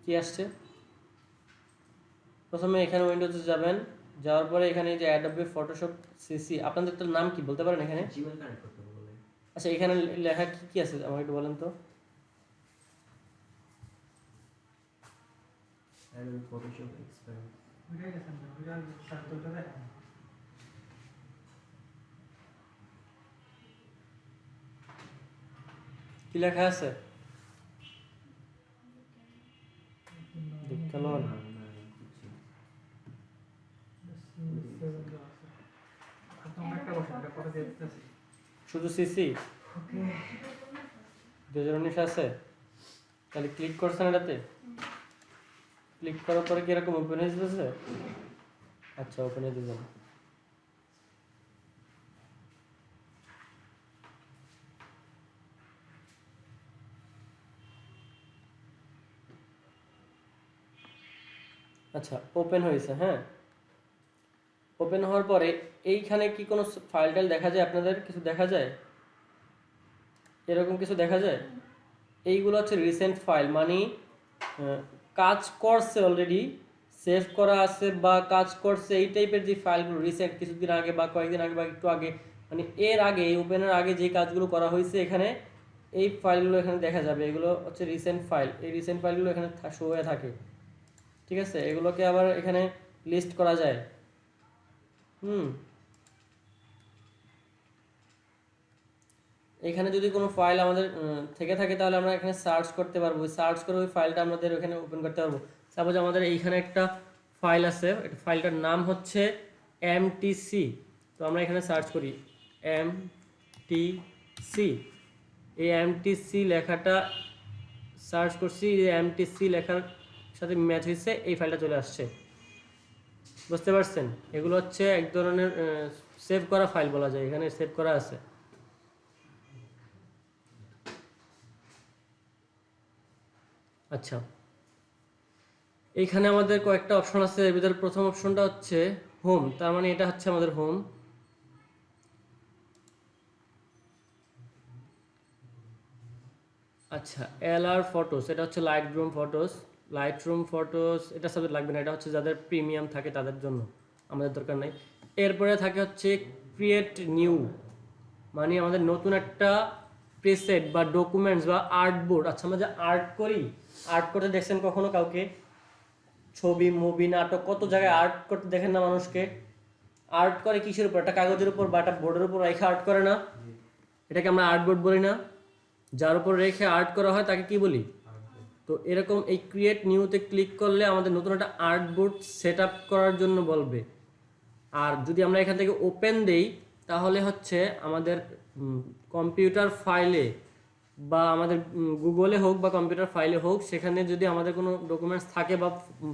কি আসছে? প্রথমে এখানে উইন্ডোজে যাবেন, যাওয়ার পরে এখানে যে অ্যাডোবি ফটোশপ সিসি, আপনাদের তো নাম কি বলতে পারেন এখানে? জিমেল কানেক্ট করতে বলে। আচ্ছা, এখানে লেখা কি কি আছে আমাকে একটু বলেন তো। Adobe Photoshop expert. কি লেখা আছে? দেখলাম শুধু সিসি 2019 আছে। তাহলে ক্লিক করছেন এটাতে, ক্লিক করার পরে কি এরকম ওপেন হয়ে যেতেছে? আচ্ছা, ওপেন হয়ে দিবেন। আচ্ছা, ওপেন হয়েছে। হ্যাঁ, ওপেন হওয়ার পরে এইখানে কি কোনো ফাইল টাইল দেখা যায়? আপনাদের কিছু দেখা যায়? এরকম কিছু দেখা যায়? এইগুলো হচ্ছে রিসেন্ট ফাইল, মানে কাজ করছে অলরেডি, সেভ করা আছে বা কাজ করছে, এই টাইপের যে ফাইলগুলো রিসেন্ট কিছুদিন আগে বা কয়েকদিন আগে বা একটু আগে, মানে এর আগে, এই ওপেনের আগে যে কাজগুলো করা হয়েছে এখানে এই ফাইলগুলো এখানে দেখা যাবে। এগুলো হচ্ছে রিসেন্ট ফাইল। এই রিসেন্ট ফাইলগুলো এখানে শো হয়ে থাকে। ঠিক আছে, এগুলোকে আবার এখানে লিস্ট করা যায়। এখানে যদি কোনো ফাইল আমাদের থেকে থাকে তাহলে আমরা এখানে সার্চ করতে পারবো। সার্চ করে ওই ফাইলটা আমাদের ওখানে ওপেন করতে পারবো। সাপোজ আমাদের এইখানে একটা ফাইল আছে, ফাইলটার নাম হচ্ছে এমটিসি। তো আমরা এখানে সার্চ করি এমটিসি। এই এমটিসি লেখাটা সার্চ করছি, এই এমটিসি লেখার সাথে ম্যাচ হয়েছে, এই ফাইলটা চলে আসছে। বুঝতে পারছেন? এগুলো হচ্ছে এক ধরনের সেভ করা ফাইল বলা যায়, এখানে সেভ করা আছে। আচ্ছা, এইখানে আমাদের কয়েকটা অপশন আছে। এর ভিতরে প্রথম অপশনটা হচ্ছে হোম, তার মানে এটা হচ্ছে আমাদের হোম। আচ্ছা, এলআর ফটোস, এটা হচ্ছে লাইটরুম ফটোস। লাইটরুম ফটোস এটা সব লাগবে না, এটা হচ্ছে যাদের প্রিমিয়াম থাকে তাদের জন্য, আমাদের দরকার নাই। এরপরে থাকে হচ্ছে ক্রিয়েট নিউ, মানে আমাদের নতুন একটা প্রিসেট বা ডকুমেন্টস বা আর্টবোর্ড। আচ্ছা, আমরা যে আর্ট করি, আর্ট করতে দেখছেন কখনো কাউকে? ছবি, মুভি, নাটক, কত জায়গায় আর্ট করতে দেখেন না মানুষকে? আর্ট করে কিসের উপর? একটা কাগজের উপর বা একটা বোর্ডের উপর রেখে আর্ট করে না? এটাকে আমরা আর্ট বোর্ড বলি না? যার উপর রেখে আর্ট করা হয় তাকে কি বলি? তো এরকম এই ক্রিয়েট নিউতে ক্লিক করলে আমাদের নতুন একটা আর্ট বোর্ড সেট আপ করার জন্য বলবে। আর যদি আমরা এখান থেকে ওপেন দেই তাহলে হচ্ছে আমাদের কম্পিউটার ফাইলে বা আমাদের গুগলে হোক বা কম্পিউটার ফাইলে হোক, সেখানে যদি আমাদের কোনো ডকুমেন্টস থাকে বা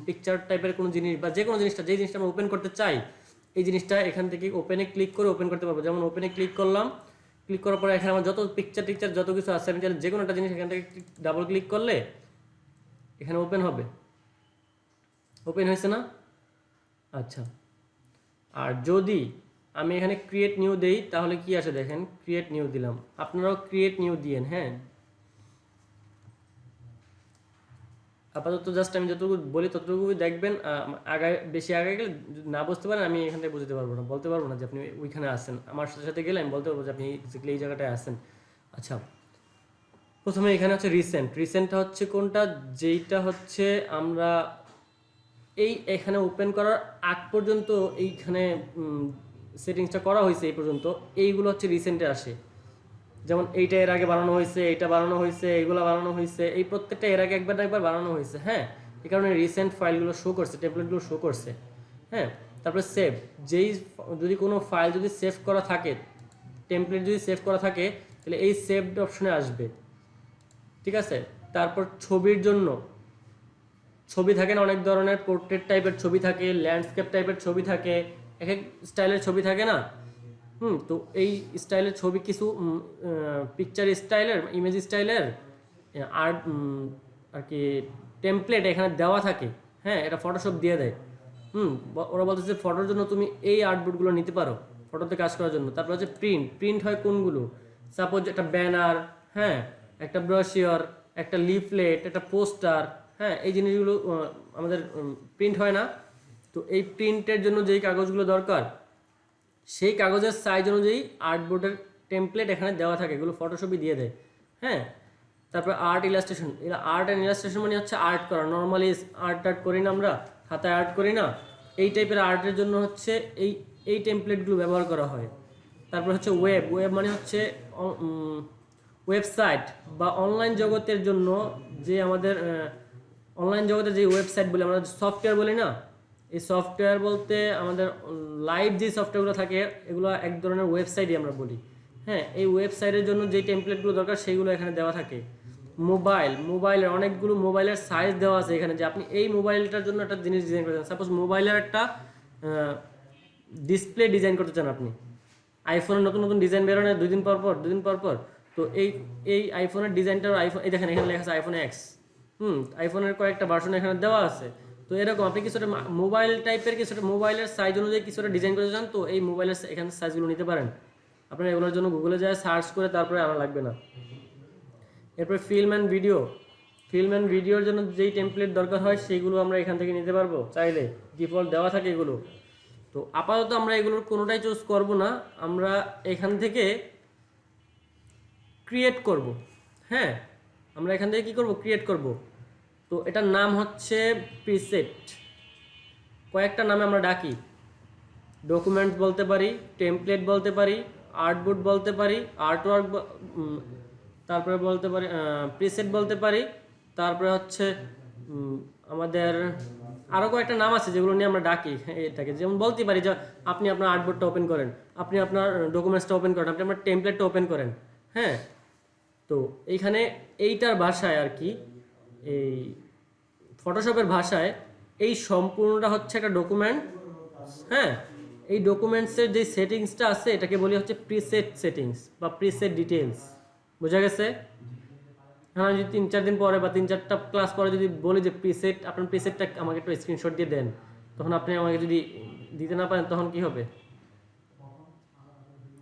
পিকচার টাইপের কোনো জিনিস বা যে কোনো জিনিসটা, যেই জিনিসটা আমরা ওপেন করতে চাই, এই জিনিসটা এখান থেকে ওপেনে ক্লিক করে ওপেন করতে পারবো। যেমন ওপেনে ক্লিক করলাম, ক্লিক করার পরে এখানে আমার যত পিকচার টিকচার যত কিছু আছে, আমি যে কোনো একটা জিনিস এখান থেকে ডাবল ক্লিক করলে এখানে ওপেন হবে। ওপেন হয়েছে না? আচ্ছা, আর যদি আমি এখানে ক্রিয়েট নিউ দেই তাহলে কি আসে দেখেন, ক্রিয়েট নিউ দিলাম, আপনারাও ক্রিয়েট নিউ দিয়েন। হ্যাঁ, আপাতত জাস্ট আমি যতটুকু বলি ততটুকুই দেখবেন। আগে বেশি আগে গেলে না বুঝতে পারেন, আমি এখান থেকে বুঝতে পারবো না, বলতে পারবো না যে আপনি ওইখানে আসেন। আমার সাথে সাথে গেলে আমি বলতে পারবো যে আপনি এক্স্যাক্টলি এই জায়গাটায় আসেন। আচ্ছা, প্রথমে এখানে হচ্ছে রিসেন্ট। রিসেন্টটা হচ্ছে কোনটা? যেইটা হচ্ছে আমরা এই এখানে ওপেন করার আগ পর্যন্ত এইখানে সেটিংসটা করা হয়েছে এই পর্যন্ত, এইগুলো হচ্ছে রিসেন্টে আসে। যেমন এইটা এর আগে বানানো হয়েছে, এইটা বানানো হয়েছে, এইগুলো বানানো হয়েছে, এই প্রত্যেকটা এর আগে একবার না একবার বানানো হয়েছে। হ্যাঁ, এই কারণে রিসেন্ট ফাইলগুলো শো করছে, টেমপ্লেটগুলো শো করছে। হ্যাঁ, তারপরে সেভ, যদি কোনো ফাইল যদি সেভ করা থাকে, টেমপ্লেট যদি সেভ করা থাকে তাহলে এই সেভড অপশনে আসবে। ঠিক আছে, তারপর ছবির জন্য ছবি থাকে না, অনেক ধরনের পোর্ট্রেট টাইপের ছবি থাকে, ল্যান্ডস্কেপ টাইপের ছবি থাকে, এক এক স্টাইলের ছবি থাকে না? তো এই স্টাইলের ছবি কিছু পিকচার স্টাইলের, ইমেজ স্টাইলের আর্ট আর কি টেমপ্লেট এখানে দেওয়া থাকে। হ্যাঁ, এটা ফটোশপ দিয়ে দেয়। ওরা বলতেছে ফটোর জন্য তুমি এই আর্টবোর্ডগুলো নিতে পারো ফটোতে কাজ করার জন্য। তারপর হচ্ছে প্রিন্ট। প্রিন্ট হয় কোনগুলো? সাপোজ একটা ব্যানার, হ্যাঁ, একটা ব্রোশিওর, একটা লিফলেট, একটা পোস্টার, হ্যাঁ, এই জিনিসগুলো আমাদের প্রিন্ট হয় না। তো এই প্রিন্টের জন্য যেই কাগজগুলো দরকার সেই কাগজের সাইজ অনুযায়ী আর্টবোর্ডের টেমপ্লেট এখানে দেওয়া থাকে, এগুলো ফটোশপই দিয়ে দেয়। হ্যাঁ, তারপর আর্ট ইলাস্ট্রেশন, এটা আর্ট অ্যান্ড ইলাস্ট্রেশন মানে হচ্ছে আর্ট করা। নর্মালি আর্ট করি না আমরা, হাতায় আর্ট করি না, এই টাইপের আর্টের জন্য হচ্ছে এই টেমপ্লেটগুলো ব্যবহার করা হয়। তারপর হচ্ছে ওয়েব মানে হচ্ছে ওয়েবসাইট বা অনলাইন জগতের জন্য যে আমাদের অনলাইন জগতে যে ওয়েবসাইট বলি আমরা, সফটওয়্যার বলি না, এই সফটওয়্যার বলতে আমাদের লাইভ যে সফটওয়্যারগুলো থাকে এগুলো এক ধরনের ওয়েবসাইটই আমরা বলি। হ্যাঁ, এই ওয়েবসাইটের জন্য যে টেমপ্লেটগুলো দরকার সেইগুলো এখানে দেওয়া থাকে। মোবাইলের অনেকগুলো মোবাইলের সাইজ দেওয়া আছে এখানে, যে আপনি এই মোবাইলটার জন্য একটা জিনিস ডিজাইন করতে চান। সাপোজ মোবাইলের একটা ডিসপ্লে ডিজাইন করতে চান আপনি, আইফোনের নতুন নতুন ডিজাইন বেরোনো 2 দিন পর পর। তো এই আইফোনের ডিজাইনটার এই দেখেন এখানে লেখা আছে আইফোন এক্স। আইফোনের কয়েকটা ভার্সন এখানে দেওয়া আছে। তো এরকম আপনি কিছুটা মোবাইল টাইপের কিছুটা মোবাইলের সাইজ অনুযায়ী কিছুটা ডিজাইন করতে চান, তো এই মোবাইলের এখানে সাইজগুলো নিতে পারেন। আপনার এগুলোর জন্য গুগলে যায় সার্চ করে তারপরে আনা লাগবে না। এরপরে ফিল্ম অ্যান্ড ভিডিওর জন্য যেই টেমপ্লেট দরকার হয় সেইগুলো আমরা এখান থেকে নিতে পারবো চাইলে, ডিফল্ট দেওয়া থাকে এগুলো। তো আপাতত আমরা এগুলোর কোনোটাই চুজ করব না, আমরা এখান থেকে ক্রিয়েট করব। হ্যাঁ, আমরা এখান থেকে কী করব, ক্রিয়েট করব। তো এটার নাম হচ্ছে প্রিসেট। কয়েকটা নামে আমরা ডাকি, ডকুমেন্টস বলতে পারি, টেমপ্লেট বলতে পারি, আর্টবোর্ড বলতে পারি, আর্টওয়ার্ক, তারপরে বলতে পারি প্রিসেট বলতে পারি। তারপরে হচ্ছে আমাদের আরও কয়েকটা নাম আছে যেগুলো নিয়ে আমরা ডাকি এটাকে। যেমন বলতে পারি যে আপনি আপনার আর্টবোর্ডটা ওপেন করেন, আপনি আপনার ডকুমেন্টসটা ওপেন করেন, আপনি আপনার টেমপ্লেটটা ওপেন করেন। হ্যাঁ, তো এইখানে এইটার ভাষায় আর কি, এই ফটোশপের ভাষায় এই সম্পূর্ণটা হচ্ছে একটা ডকুমেন্ট। হ্যাঁ, এই ডকুমেন্টসের যে সেটিংসটা আছে এটাকে বলি হচ্ছে প্রিসেট সেটিংস বা প্রিসেট ডিটেলস। বোঝা গেছে? হ্যাঁ, যদি 3-4 দিন পরে বা 3-4টা ক্লাস পরে যদি বলি যে আপনার প্রিসেটটা আমাকে একটু স্ক্রিনশট দিয়ে দেন, তখন আপনি আমাকে যদি দিতে না পারেন তখন কি হবে?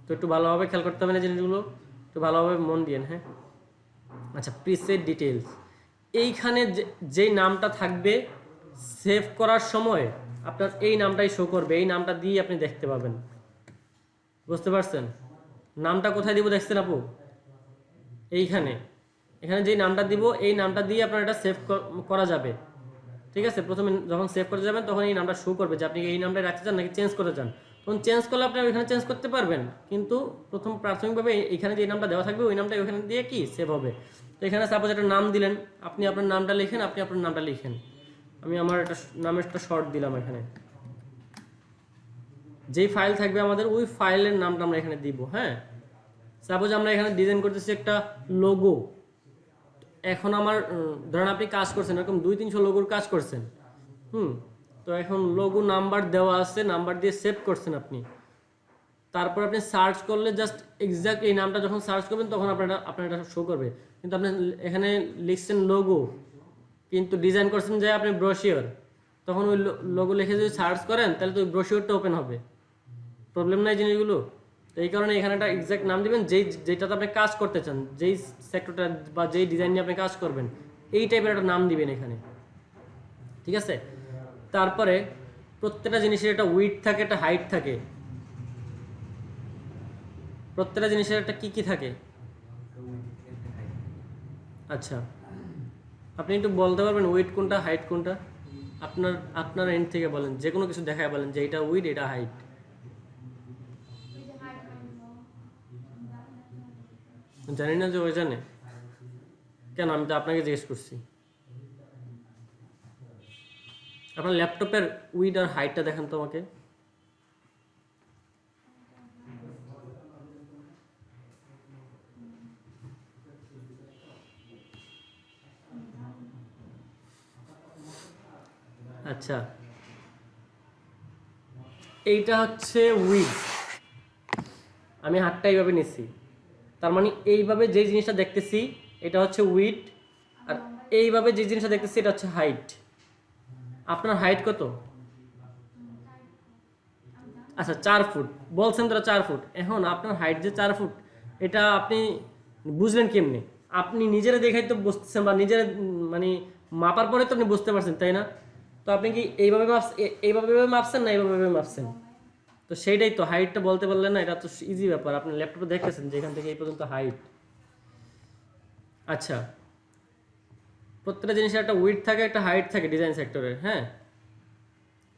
তো একটু ভালোভাবে খেয়াল করতে হবে না জিনিসগুলো, একটু ভালোভাবে মন দিয়েন। হ্যাঁ, আচ্ছা, প্রিসেট ডিটেলস, এইখানে যেই নামটা থাকবে সেভ করার সময় আপনার এই নামটাই শো করবে, এই নামটা দিয়ে আপনি দেখতে পাবেন। বুঝতে পারছেন? নামটা কোথায় দিব দেখছেন আপু? এখানে যেই নামটা দিব এই নামটা দিয়ে আপনার এটা সেভ করা যাবে। ঠিক আছে, প্রথমে যখন সেভ করতে যাবেন তখন এই নামটা শো করবে যে আপনি এই নামটা রাখতে চান নাকি চেঞ্জ করতে চান। তখন চেঞ্জ করলে আপনি ওইখানে চেঞ্জ করতে পারবেন, কিন্তু প্রাথমিকভাবে এখানে যে নামটা দেওয়া থাকবে ওই নামটা ওইখানে দিয়ে কি সেভ হবে। তো এখানে সাপোজ একটা নাম দিলেন, আপনি আপনার নামটা লিখেন, আমি আমার একটা নামের একটা শর্ট দিলাম। এখানে যেই ফাইল থাকবে আমাদের ওই ফাইলের নামটা আমরা এখানে দিব। হ্যাঁ, সাপোজ আমরা এখানে ডিজাইন করতেছি একটা লোগো। এখন আমার ধরেন আপনি কাজ করছেন, এরকম 200-300 লোগোর কাজ করছেন। তো এখন লোগো নাম্বার দেওয়া আছে, নাম্বার দিয়ে সেভ করছেন আপনি। তারপর আপনি সার্চ করলে জাস্ট এক্স্যাক্ট এই নামটা যখন সার্চ করবেন তখন আপনার এটা শো করবে। কিন্তু আপনি এখানে লিখছেন লোগো, কিন্তু ডিজাইন করছেন যে আপনি ব্রোশিওর, তখন ওই লোগো লিখে যদি সার্চ করেন তাহলে তো ওই ব্রোশিওরটা ওপেন হবে। প্রবলেম নাই জিনিসগুলো। তো এই কারণে এখানে একটা এক্স্যাক্ট নাম দিবেন যেটাতে আপনি কাজ করতে চান, যেই সেক্টরটা বা যেই ডিজাইন নিয়ে আপনি কাজ করবেন, এই টাইপের একটা নাম দিবেন এখানে। ঠিক আছে, তারপরে প্রত্যেকটা জিনিসের একটা উইডথ থাকে, একটা হাইট থাকে। প্রত্যেকটা জিনিসের একটা কি থাকে? আচ্ছা, আপনি একটু বলতে পারবেন উইডথ কোনটা, হাইট কোনটা? আপনার এন্ড থেকে বলেন, যে কোনো কিছু দেখায় বলেন যে এটা উইডথ, এটা হাইট। জানি না যে ওই জানে কেন, আমি তো আপনাকে জিজ্ঞেস করছি। আপনার ল্যাপটপের উইড আর হাইটটা দেখেন তো আমাকে। আচ্ছা, এইটা হচ্ছে উইড। আমি হাতটা এইভাবে নিচ্ছি, তার মানে এইভাবে যে জিনিসটা দেখতেছি এটা হচ্ছে উইড, আর এইভাবে যে জিনিসটা দেখতেছি এটা হচ্ছে হাইট। আপনার হাইট কত? আচ্ছা, 4 ফুট বলছেন তো, 4 ফুট। এখন আপনার হাইট যে 4 ফুট, এটা আপনি বুঝলেন কেমনে? আপনি নিজেরা দেখাই তো বুঝতেছেন, বা নিজেরা মানে মাপার পরে তো আপনি বুঝতে পারছেন, তাই না? তো আপনি কি এইভাবে এইভাবে মাপছেন না এইভাবে মাপছেন? তো সেইটাই তো, হাইটটা বলতে পারলেন না, এটা তো ইজি ব্যাপার। আপনি ল্যাপটপে দেখতেছেন যে এখান থেকে এই পর্যন্ত হাইট। আচ্ছা, প্রত্যেকটা জিনিসের একটা উইডথ থাকে, একটা হাইট থাকে ডিজাইন সেক্টরের। হ্যাঁ,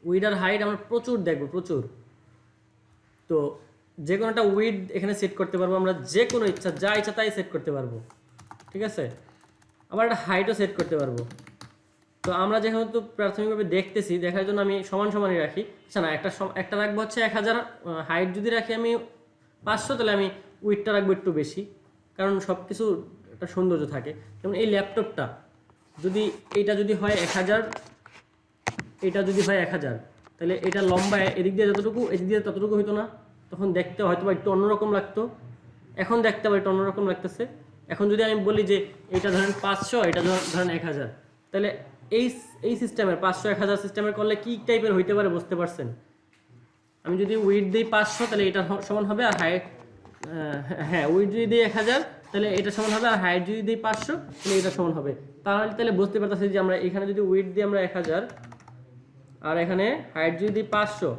উইড আর হাইট আমরা প্রচুর দেখবো, প্রচুর। তো যে কোনো একটা উইড এখানে সেট করতে পারবো আমরা, যে কোনো ইচ্ছা যা ইচ্ছা তাই সেট করতে পারবো, ঠিক আছে? আবার একটা হাইটও সেট করতে পারবো। তো আমরা যেহেতু প্রাথমিকভাবে দেখতেছি, দেখার জন্য আমি সমান সমানই রাখি। আচ্ছা না, একটা রাখবো হচ্ছে 1000, হাইট যদি রাখি আমি 500, তাহলে আমি উইডটা রাখবো একটু বেশি, কারণ সব কিছু একটা সৌন্দর্য থাকে। যেমন এই ল্যাপটপটা যদি এইটা যদি হয় 1000, এটা যদি হয় 1000, তাহলে এটা লম্বায় এদিক দিয়ে যতটুকু এদিক দিয়ে ততটুকু হইতো না? তখন দেখতে হয়তো বা একটু অন্যরকম লাগতো, এখন দেখতে আবার একটু অন্যরকম লাগতেছে। এখন যদি আমি বলি যে এটা ধরেন 500, এটা ধরেন 1000, তাহলে এই এই সিস্টেমের 500 1000 সিস্টেমের করলে কী টাইপের হইতে পারে বুঝতে পারছেন? আমি যদি উইড দিই 500, তাহলে এটা সমান হবে, আর হাইট, হ্যাঁ উইড যদি দিই 1000, তাহলে এটা সমান হবে, আর হাইট যদি দিই 500, তাহলে এটা সমান হবে। তাহলে বুঝতে পারতেছি যে আমরা এখানে যদি উইড দিই আমরা 1000, আর এখানে হাইট যদি দিই 500,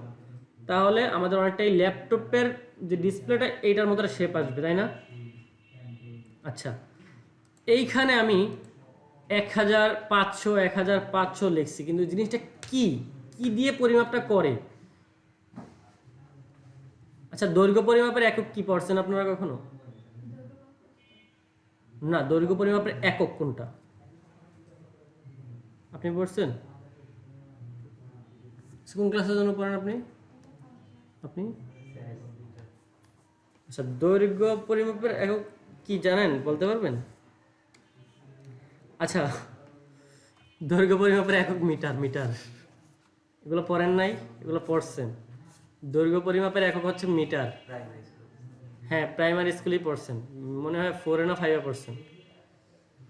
তাহলে আমাদের অনেকটাই ল্যাপটপের যে ডিসপ্লেটা এইটার মতো শেপ আসবে, তাই না? আচ্ছা, এইখানে আমি 1500 লিখছি, কিন্তু জিনিসটা কি কি দিয়ে পরিমাপটা করে? আচ্ছা, দৈর্ঘ্য পরিমাপের একক কি পড়ছেন আপনারা কখনো? না, দৈর্ঘ্য পরিমাপের একক কোনটা আপনি পড়ছেন? কোন ক্লাসের জন্য পড়েন আপনি? আচ্ছা, দৈর্ঘ্য পরিমাপের একক কি জানেন, বলতে পারবেন? আচ্ছা, দৈর্ঘ্য পরিমাপের একক মিটার। এগুলো পড়েন নাই? এগুলো পড়ছেন। দৈর্ঘ্য পরিমাপের একক হচ্ছে মিটার। Primary school. হ্যাঁ, প্রাইমারি স্কুলেই পড়ছেন, মনে হয় 4 না 5 পড়ছেন।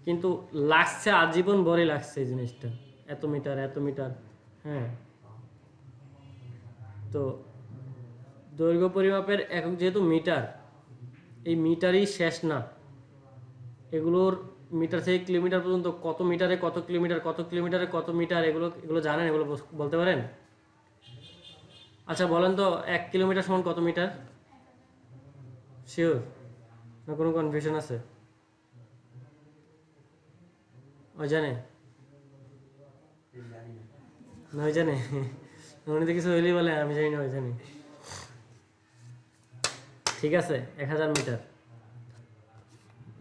কিন্তু লাগছে আজীবন ভরই লাগছে এই জিনিসটা, এত মিটার। হ্যাঁ, তো দৈর্ঘ্য পরিমাপের একক যেহেতু মিটার, এই মিটারই শেষ না, এগুলোর মিটার থেকে কিলোমিটার পর্যন্ত কত মিটারে কত কিলোমিটারে কত মিটার, এগুলো জানেন? এগুলো বলতে পারেন? আচ্ছা বলেন তো, 1 কিলোমিটার সমান কত মিটার? শিওর না কোনো কনফিউশন আছে? ওই জানে জানি না। না, ওই জানে? উনি তো কিছু হইলেই বলে আমি জানি না, ওই জানি। ঠিক আছে, 1000 মিটার।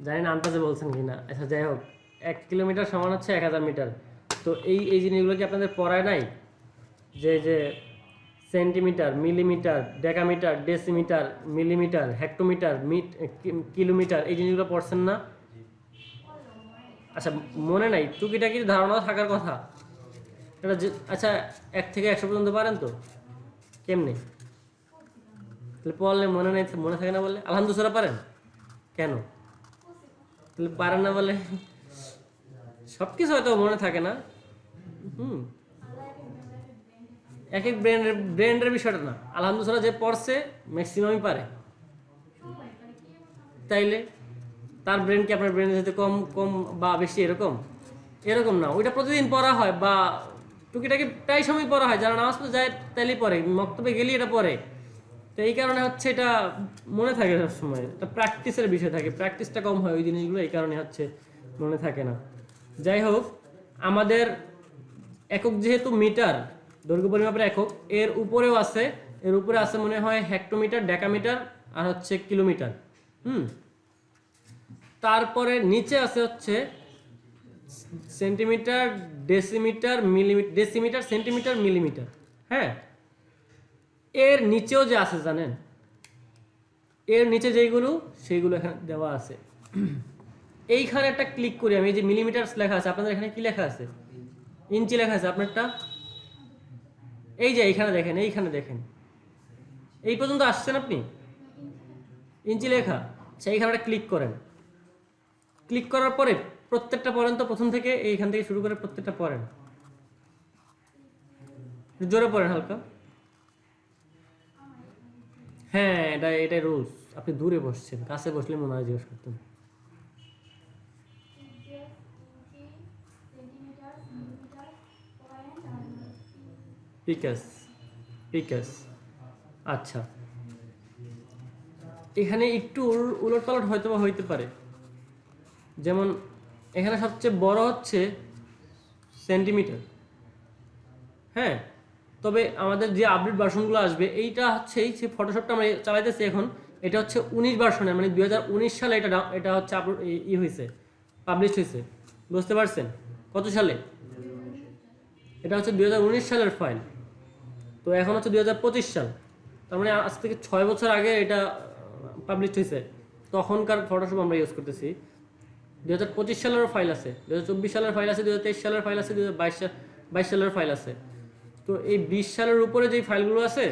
জানি না আন্দাজে বলছেন কি না। আচ্ছা যাই হোক, 1 কিলোমিটার সমান হচ্ছে 1000 মিটার। তো এই জিনিসগুলো কি আপনাদের পড়ায় নাই? যে centimetre, millimetre, decametre, decimetre, millimetre, hectometre, kilometre, এই জিনিসগুলো পড়ছেন না? আচ্ছা, মনে নাই? টুকিটাকি ধারণা থাকার কথা এটা। আচ্ছা, 1 থেকে 100 পর্যন্ত পারেন তো? কেমনে? তাহলে পড়লে মনে থাকে না বলে? আলহামদুলিল্লাহ পারেন কেন? তাহলে পারেন না বলে? সব কিছু হয়তো মনে থাকে না। এক এক ব্র্যান্ডের বিষয়টা না। আলহামদুলিল্লাহ যে পড়ছে ম্যাক্সিমামই পারে। তাইলে তার ব্রেন কি আপনার ব্রেনের সাথে কম বা বেশি এরকম না। ওইটা প্রতিদিন পড়া হয়, বা টুকিটাকি প্রায় সময় পড়া হয়। যারা নামাজ পড়তে যায় তাইলেই পড়ে, মক্তবে গেলেই এটা পড়ে। তো এই কারণে হচ্ছে এটা মনে থাকে সবসময়, এটা প্র্যাকটিসের বিষয় থাকে, প্র্যাকটিসটা কম হয় ওই জিনিসগুলো, এই কারণে হচ্ছে মনে থাকে না। যাই হোক, আমাদের একক যেহেতু মিটার, দৈর্ঘ্য পরিমাপের একক, এর উপরে আছে মনে হয় হেক্টোমিটার, ডেকামিটার, আর হচ্ছে কিলোমিটার। তারপরে নিচে আছে হচ্ছে সেন্টিমিটার, ডেসিমিটার, সেন্টিমিটার, মিলিমিটার। হ্যাঁ, এর নিচেও যে আছে জানেন, এর নিচে যেইগুলো সেইগুলো এখানে দেওয়া আছে। এইখানে একটা ক্লিক করি আমি, এই যে মিলিমিটার লেখা আছে, আপনাদের এখানে কি লেখা আছে? ইঞ্চি লেখা আছে আপনারটা। এই যে এইখানে দেখেন, এই পর্যন্ত আসছেন আপনি, ইঞ্চি লেখা। সেইখানে একটা ক্লিক করেন। ক্লিক করার পরে প্রত্যেকটা পড়েন তো, প্রথম থেকে এইখান থেকে শুরু করে প্রত্যেকটা পড়েন, জোরে পড়েন হালকা। হ্যাঁ, এটাই রুলস। আপনি দূরে বসছেন, কাছে বসলে মনে হয় জিজ্ঞেস করতেন। পিকাস। আচ্ছা, এখানে একটু উলটপালট হয়তো বা হইতে পারে, যেমন এখানে সবচেয়ে বড় হচ্ছে সেন্টিমিটার। হ্যাঁ, তবে আমাদের যে আপডেট ভার্সনগুলো আসবে এইটা হচ্ছে এই যে ফটোশপটা আমরা চালাইতেছি এখন, এটা হচ্ছে 19 ভার্সনের, মানে 2019 সালে এটা হচ্ছে আপলোড হয়েছে, পাবলিশ হয়েছে। বুঝতে পারছেন? কত সালে? এটা হচ্ছে 2019 সালের ফাইল, তো এখন হচ্ছে 2025 সাল, তার মানে আজ থেকে 6 বছর আগে এটা পাবলিশ হয়েছে। তখনকার ফটোশপ আমরা ইউজ করতেছি। 2025 সালেরও ফাইল আছে, 2024 সালের ফাইল আছে, 2023 সালের ফাইল আছে, 2022 সালের ফাইল আছে। তো এই 20 সালের উপরে যে ফাইলগুলো আছে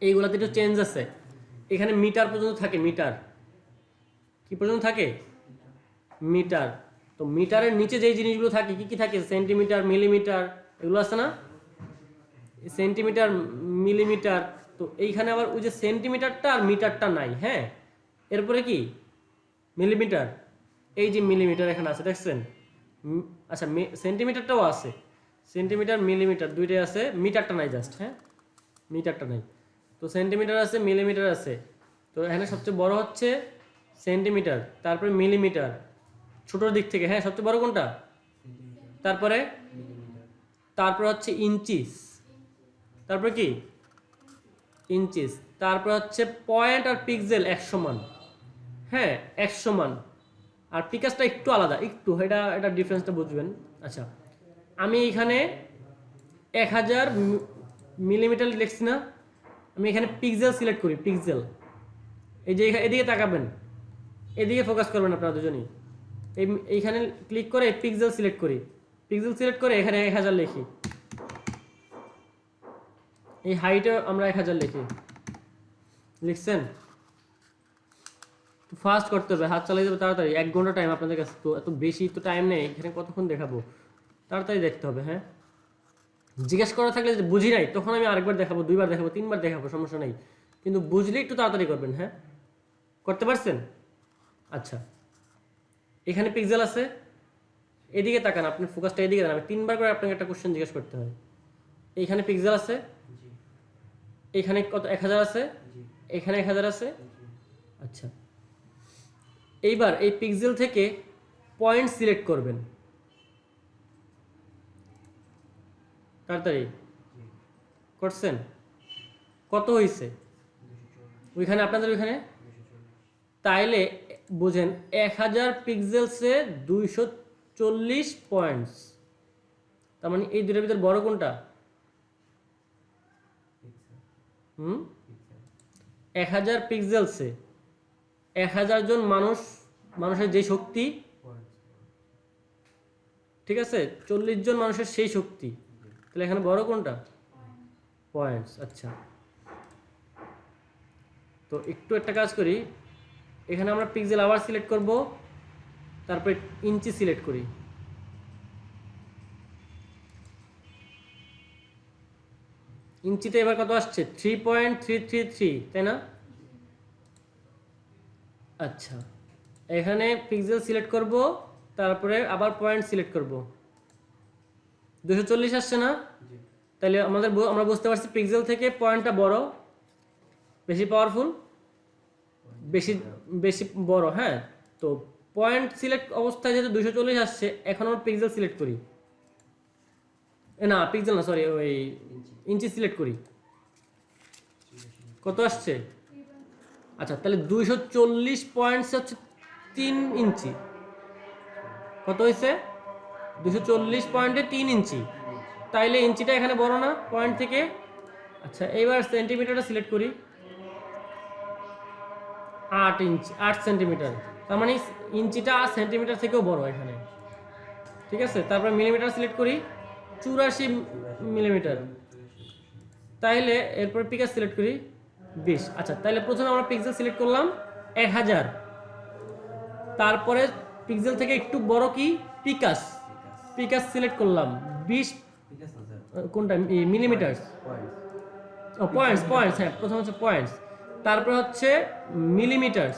এইগুলোতে একটু চেঞ্জ আছে। এখানে মিটার পর্যন্ত থাকে, মিটার কি পর্যন্ত থাকে? মিটার। তো মিটারের নিচে যেই জিনিসগুলো থাকে কি কি থাকে? সেন্টিমিটার, মিলিমিটার, এগুলো আছে না? Centimetre, millimetre. তো এইখানে আবার ওই যে সেন্টিমিটারটা আর মিটারটা নাই। হ্যাঁ, এরপরে কি মিলিমিটার, এই যে মিলিমিটার এখানে আছে, দেখছেন? আচ্ছা, সেন্টিমিটারটাও আছে, সেন্টিমিটার মিলিমিটার দুইটাই আছে, মিটারটা নাই জাস্ট। হ্যাঁ, মিটারটা নাই। তো সেন্টিমিটার আছে, মিলিমিটার আছে। তো এখানে সবচেয়ে বড় হচ্ছে সেন্টিমিটার, তারপরে মিলিমিটার ছোটোর দিক থেকে। হ্যাঁ, সবচেয়ে বড় কোনটা? তারপরে হচ্ছে ইঞ্চিস, তারপরে কি ইঞ্চিস, তারপর হচ্ছে পয়েন্ট আর পিক্সেল 100 মান। হ্যাঁ, 100 মান। আর পিকাসটা একটু আলাদা, একটু এটা ডিফারেন্সটা বুঝবেন। আচ্ছা, আমি এখানে 1000 মিলিমিটার লিখছি না, আমি এখানে পিক্সেল সিলেক্ট করি, পিক্সেল। এই যে এদিকে তাকাবেন, এদিকে ফোকাস করবেন আপনারা দুজনই। এইখানে ক্লিক করে পিক্সেল সিলেক্ট করি, পিক্সেল সিলেক্ট করে এখানে 1000 লিখি। এই হাইটে আমরা 1000 লিখি। লিখছেন? ফাস্ট করতে হবে, হাত চালিয়ে যাবে তাড়াতাড়ি। 1 ঘন্টা টাইম আপনাদের কাছে, তো এত বেশি তো টাইম নেই এখানে, কতক্ষণ দেখাবো? তাড়াতাড়ি দেখতে হবে। হ্যাঁ, জিজ্ঞেস করা থাকলে যে বুঝি নাই তখন আমি আরেকবার দেখাবো, 2বার দেখাবো, 3বার দেখাবো, সমস্যা নেই, কিন্তু বুঝলে একটু তাড়াতাড়ি করবেন। হ্যাঁ, করতে পারছেন? আচ্ছা, এখানে পিক্সেল আছে, এদিকে তাকান, আপনি ফোকাসটা এদিকে দেন। আমি 3বার করে আপনাকে একটা কোশ্চেন জিজ্ঞেস করতে হয়। এইখানে পিক্সেল আছে, এখানে কত 1000 আছে, এখানে 1000 আছে। আচ্ছা, এইবার এই পিক্সেল থেকে পয়েন্ট সিলেক্ট করবেন, তাড়াতাড়ি করছেন? কত হয়েছে ওইখানে আপনাদের ওইখানে? তাইলে বুঝেন 1000 পিক্সেলসে 240 পয়েন্টস। তার মানে এই দুটোর ভিতর বড় কোনটা? 1000 পিক্সেলসে 1000 জন মানুষের যে শক্তি, ঠিক আছে, 40 জন মানুষের সেই শক্তি, তাহলে এখানে বড় কোনটা? পয়েন্টস। আচ্ছা, তো একটু একটা কাজ করি, এখানে আমরা পিক্সেল আবার সিলেক্ট করব, তারপরে ইঞ্চি সিলেক্ট করি। ইঞ্চিতে এবার কত আসছে? 3.333, তাই না? আচ্ছা, এখানে পিক্সেল সিলেক্ট করব, তারপরে আবার পয়েন্ট সিলেক্ট করব, 240 আসছে না? তাহলে আমরা বুঝতে পারছি পিক্সেল থেকে পয়েন্টটা বড়, বেশি পাওয়ারফুল, বেশি বেশি বড়। হ্যাঁ, তো পয়েন্ট সিলেক্ট অবস্থায় যেহেতু 240 আসছে, এখন আমরা পিক্সেল সিলেক্ট করি, না পিক্সেল না, সরি, ওই ইঞ্চি সিলেক্ট করি। কত আসছে? আচ্ছা, তাহলে 240 পয়েন্টস হচ্ছে 3 ইঞ্চি। কত হয়েছে? 240 পয়েন্টে 3 ইঞ্চি। তাইলে ইঞ্চিটা এখানে বড় না পয়েন্ট থেকে? আচ্ছা, এইবার সেন্টিমিটারটা সিলেক্ট করি, 8 ইঞ্চি, 8 সেন্টিমিটার। তার মানে ইঞ্চিটা সেন্টিমিটার থেকেও বড় এখানে, ঠিক আছে। তারপর মিলিমিটার সিলেক্ট করি, 84 মিলিমিটার। তাইলে এরপর পিক্সেল সিলেক্ট করি, 20। আচ্ছা, তাহলে প্রথমে আমরা পিক্সেল সিলেক্ট করলাম 1000, তারপরে পিক্সেল থেকে একটু বড় কি পিকাস সিলেক্ট করলাম 20। কোনটা? মিলিমিটার, ও পয়েন্টস, হ্যাঁ, প্রথম হচ্ছে পয়েন্টস, তারপর হচ্ছে মিলিমিটার্স।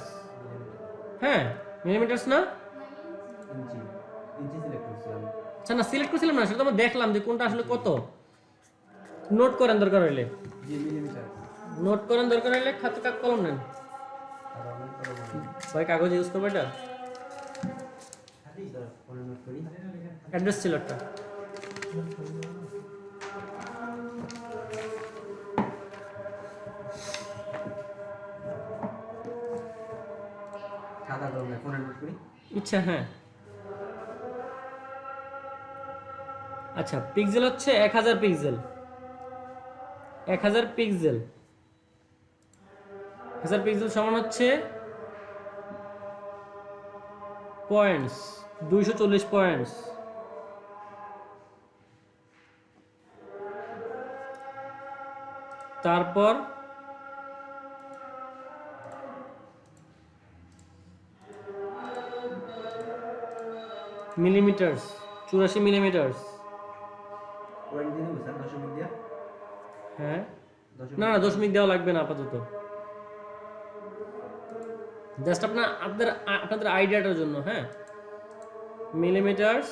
হ্যাঁ, মিলিমিটার্স না? আচ্ছা, না সিলেক্ট করছিলাম না, সেটা আমরা দেখলাম যে কোনটা আসলে কত। নোট করেন দরকার হইলে, জি মিলিমিটার। নোট করেন দরকার হইলে, খাতা কাক কলম নেন। আর অনেক বড় বড়। ভাই কাগজ ইউজ করবে এটা? স্যার ফোনে নোট করি। অ্যাড্রেস ছিল একটা। খাতা কলম না, ফোনে নোট করি। ইচ্ছা, হ্যাঁ। আচ্ছা, পিক্সেল হচ্ছে 1000 পিক্সেল। 1000 পিক্সেল, 1000 পিক্সেল সমান হচ্ছে পয়েন্টস, 240 পয়েন্টস। তারপর মিলিমিটার্স, 84 মিলিমিটার্স। পয়েন্ট দিয়ে দেবো স্যার, দশমিক দিয়ে। হ্যাঁ, দশমিক। না না দশমিক দেওয়া লাগবে না আপাতত, জাস্ট আপনাদের আইডিয়াটার জন্য। হ্যাঁ, মিলিমিটার্স,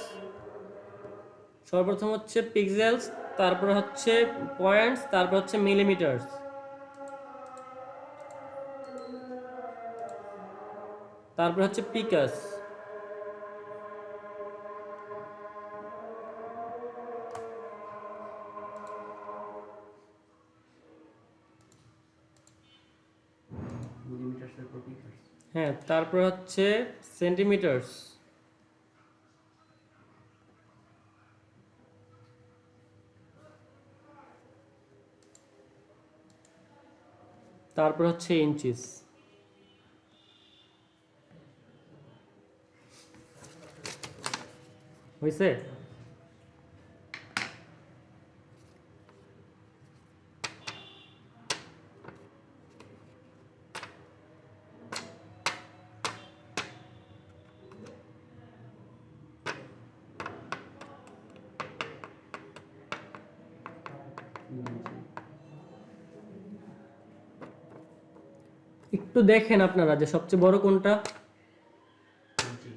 সর্বপ্রথম হচ্ছে পিক্সেলস, তারপর হচ্ছে পয়েন্টস, তারপর হচ্ছে মিলিমিটার্স। তারপর হচ্ছে পিকাস, মিলিমিটার্সের পর পিক্সেল। হ্যাঁ, তারপর হচ্ছে সেন্টিমিটার্স, তারপর হচ্ছে ইঞ্চিস। হয়েছে? একটু দেখেন আপনারা যে সবচেয়ে বড় কোনটা। ইঞ্চি।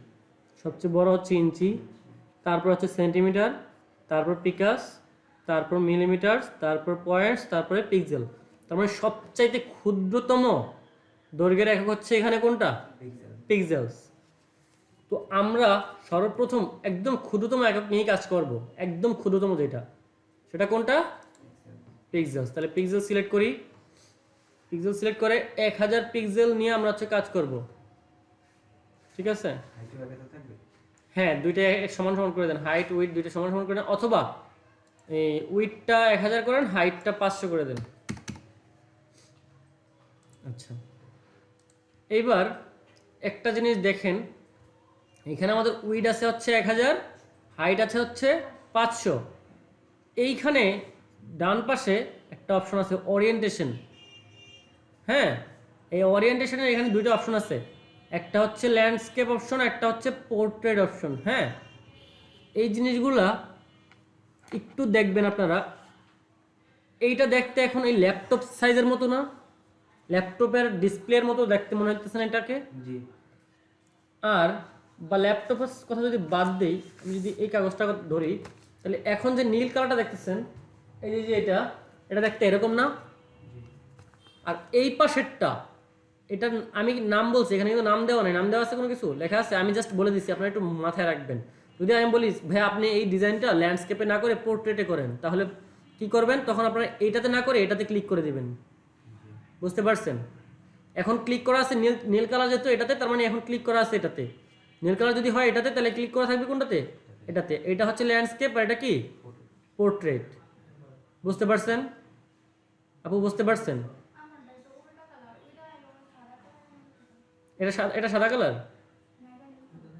সবচেয়ে বড় হচ্ছে ইঞ্চি, তারপর হচ্ছে সেন্টিমিটার, তারপর পিকাস, তারপর মিলিমিটার, তারপর পয়েন্টস, তারপরে পিক্সেল। তার মানে সবচাইতে ক্ষুদ্রতম দৈর্ঘ্যের একক হচ্ছে এখানে কোনটা? পিক্সেল। পিক্সেলস। তো আমরা সর্বপ্রথম একদম ক্ষুদ্রতম একক নিয়ে কাজ করব, একদম ক্ষুদ্রতম যেটা, সেটা কোনটা? পিক্সেলস। তাহলে পিক্সেল সিলেক্ট করি, পিক্সেল সিলেক্ট করে 1000 পিক্সেল নিয়ে আমরা হচ্ছে কাজ করব। ঠিক আছে? হাইট আগে থাকবে। হ্যাঁ, দুইটা সমান সমান করে দেন, হাইট উইথ দুইটা সমান সমান করে দেন, অথবা এই উইথটা 1000 করেন, হাইটটা 500 করে দেন। আচ্ছা, এইবার একটা জিনিস দেখেন, এখানে আমাদের উইড আছে হচ্ছে 1000, হাইট আছে হচ্ছে 500। এইখানে ডান পাশে একটা অপশন আছে ওরিয়েন্টেশন। হ্যাঁ, এই ওরিয়েন্টেশনের এখানে দুইটা অপশন আছে, একটা হচ্ছে ল্যান্ডস্কেপ অপশন, একটা হচ্ছে পোর্ট্রেট অপশন। হ্যাঁ, এই জিনিসগুলা একটু দেখবেন আপনারা। এইটা দেখতে এখন এই ল্যাপটপ সাইজের মতো না, ল্যাপটপের ডিসপ্লের মতো দেখতে মনে হচ্ছে না এটাকে। জি। আর বা ল্যাপটপের কথা যদি বাদ দেই, আমি যদি এই কাগজটা ধরি, তাহলে এখন যে নীল কালারটা দেখতেছেন, এই যে এটা এটা দেখতে এরকম না। আর এই পাশেরটা, এটা আমি নাম বলছি, এখানে কিন্তু নাম দেওয়া নেই, নাম দেওয়া আছে কোনো কিছু লেখা আছে, আমি জাস্ট বলে দিচ্ছি, আপনারা একটু মাথায় রাখবেন। যদি আমি বলি ভাই আপনি এই ডিজাইনটা ল্যান্ডস্কেপে না করে পোর্ট্রেটে করেন, তাহলে কি করবেন? তখন আপনারা এইটাতে না করে এটাতে ক্লিক করে দিবেন। বুঝতে পারছেন? এখন ক্লিক করা আছে নীল, নীল কালার যেহেতু এটাতে, তার মানে এখন ক্লিক করা আছে এটাতে। নীল কালার যদি হয় এটাতে, তাহলে ক্লিক করা থাকবে কোনটাতে? এটাতে। এটা হচ্ছে ল্যান্ডস্কেপ, আর এটা কি? পোর্ট্রেট। বুঝতে পারছেন আপু? বুঝতে পারছেন? এটা সাদা কালার,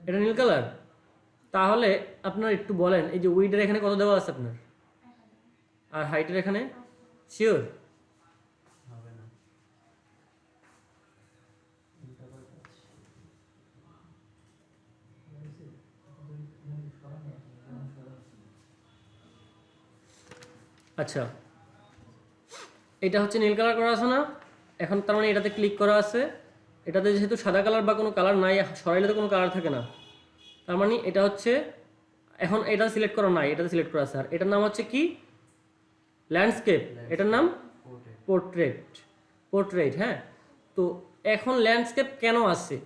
এটা নীল কালার। তাহলে আপনার একটু বলেন, এই যে উইডের এখানে কত দেওয়া আছে আপনার, আর হাইটের এখানে শিওর? হবে না। আচ্ছা, এটা হচ্ছে নীল কালার করা আছে না? এখন তার মানে এটাতে ক্লিক করা আছে, এটাতে যেহেতু সাদা কালার বা কোনো কালার নাই, সরাইলে তো কোনো কালার থাকে না, তার মানে এটা হচ্ছে এখন এটা সিলেক্ট করা নাই, এটাতে সিলেক্ট করা আছে। আর এটার নাম হচ্ছে কি? ল্যান্ডস্কেপ, এটার নাম পোর্ট্রেট। পোর্ট্রেট। পোর্ট্রেট, হ্যাঁ। তো এখন ল্যান্ডস্কেপ কেন আছে,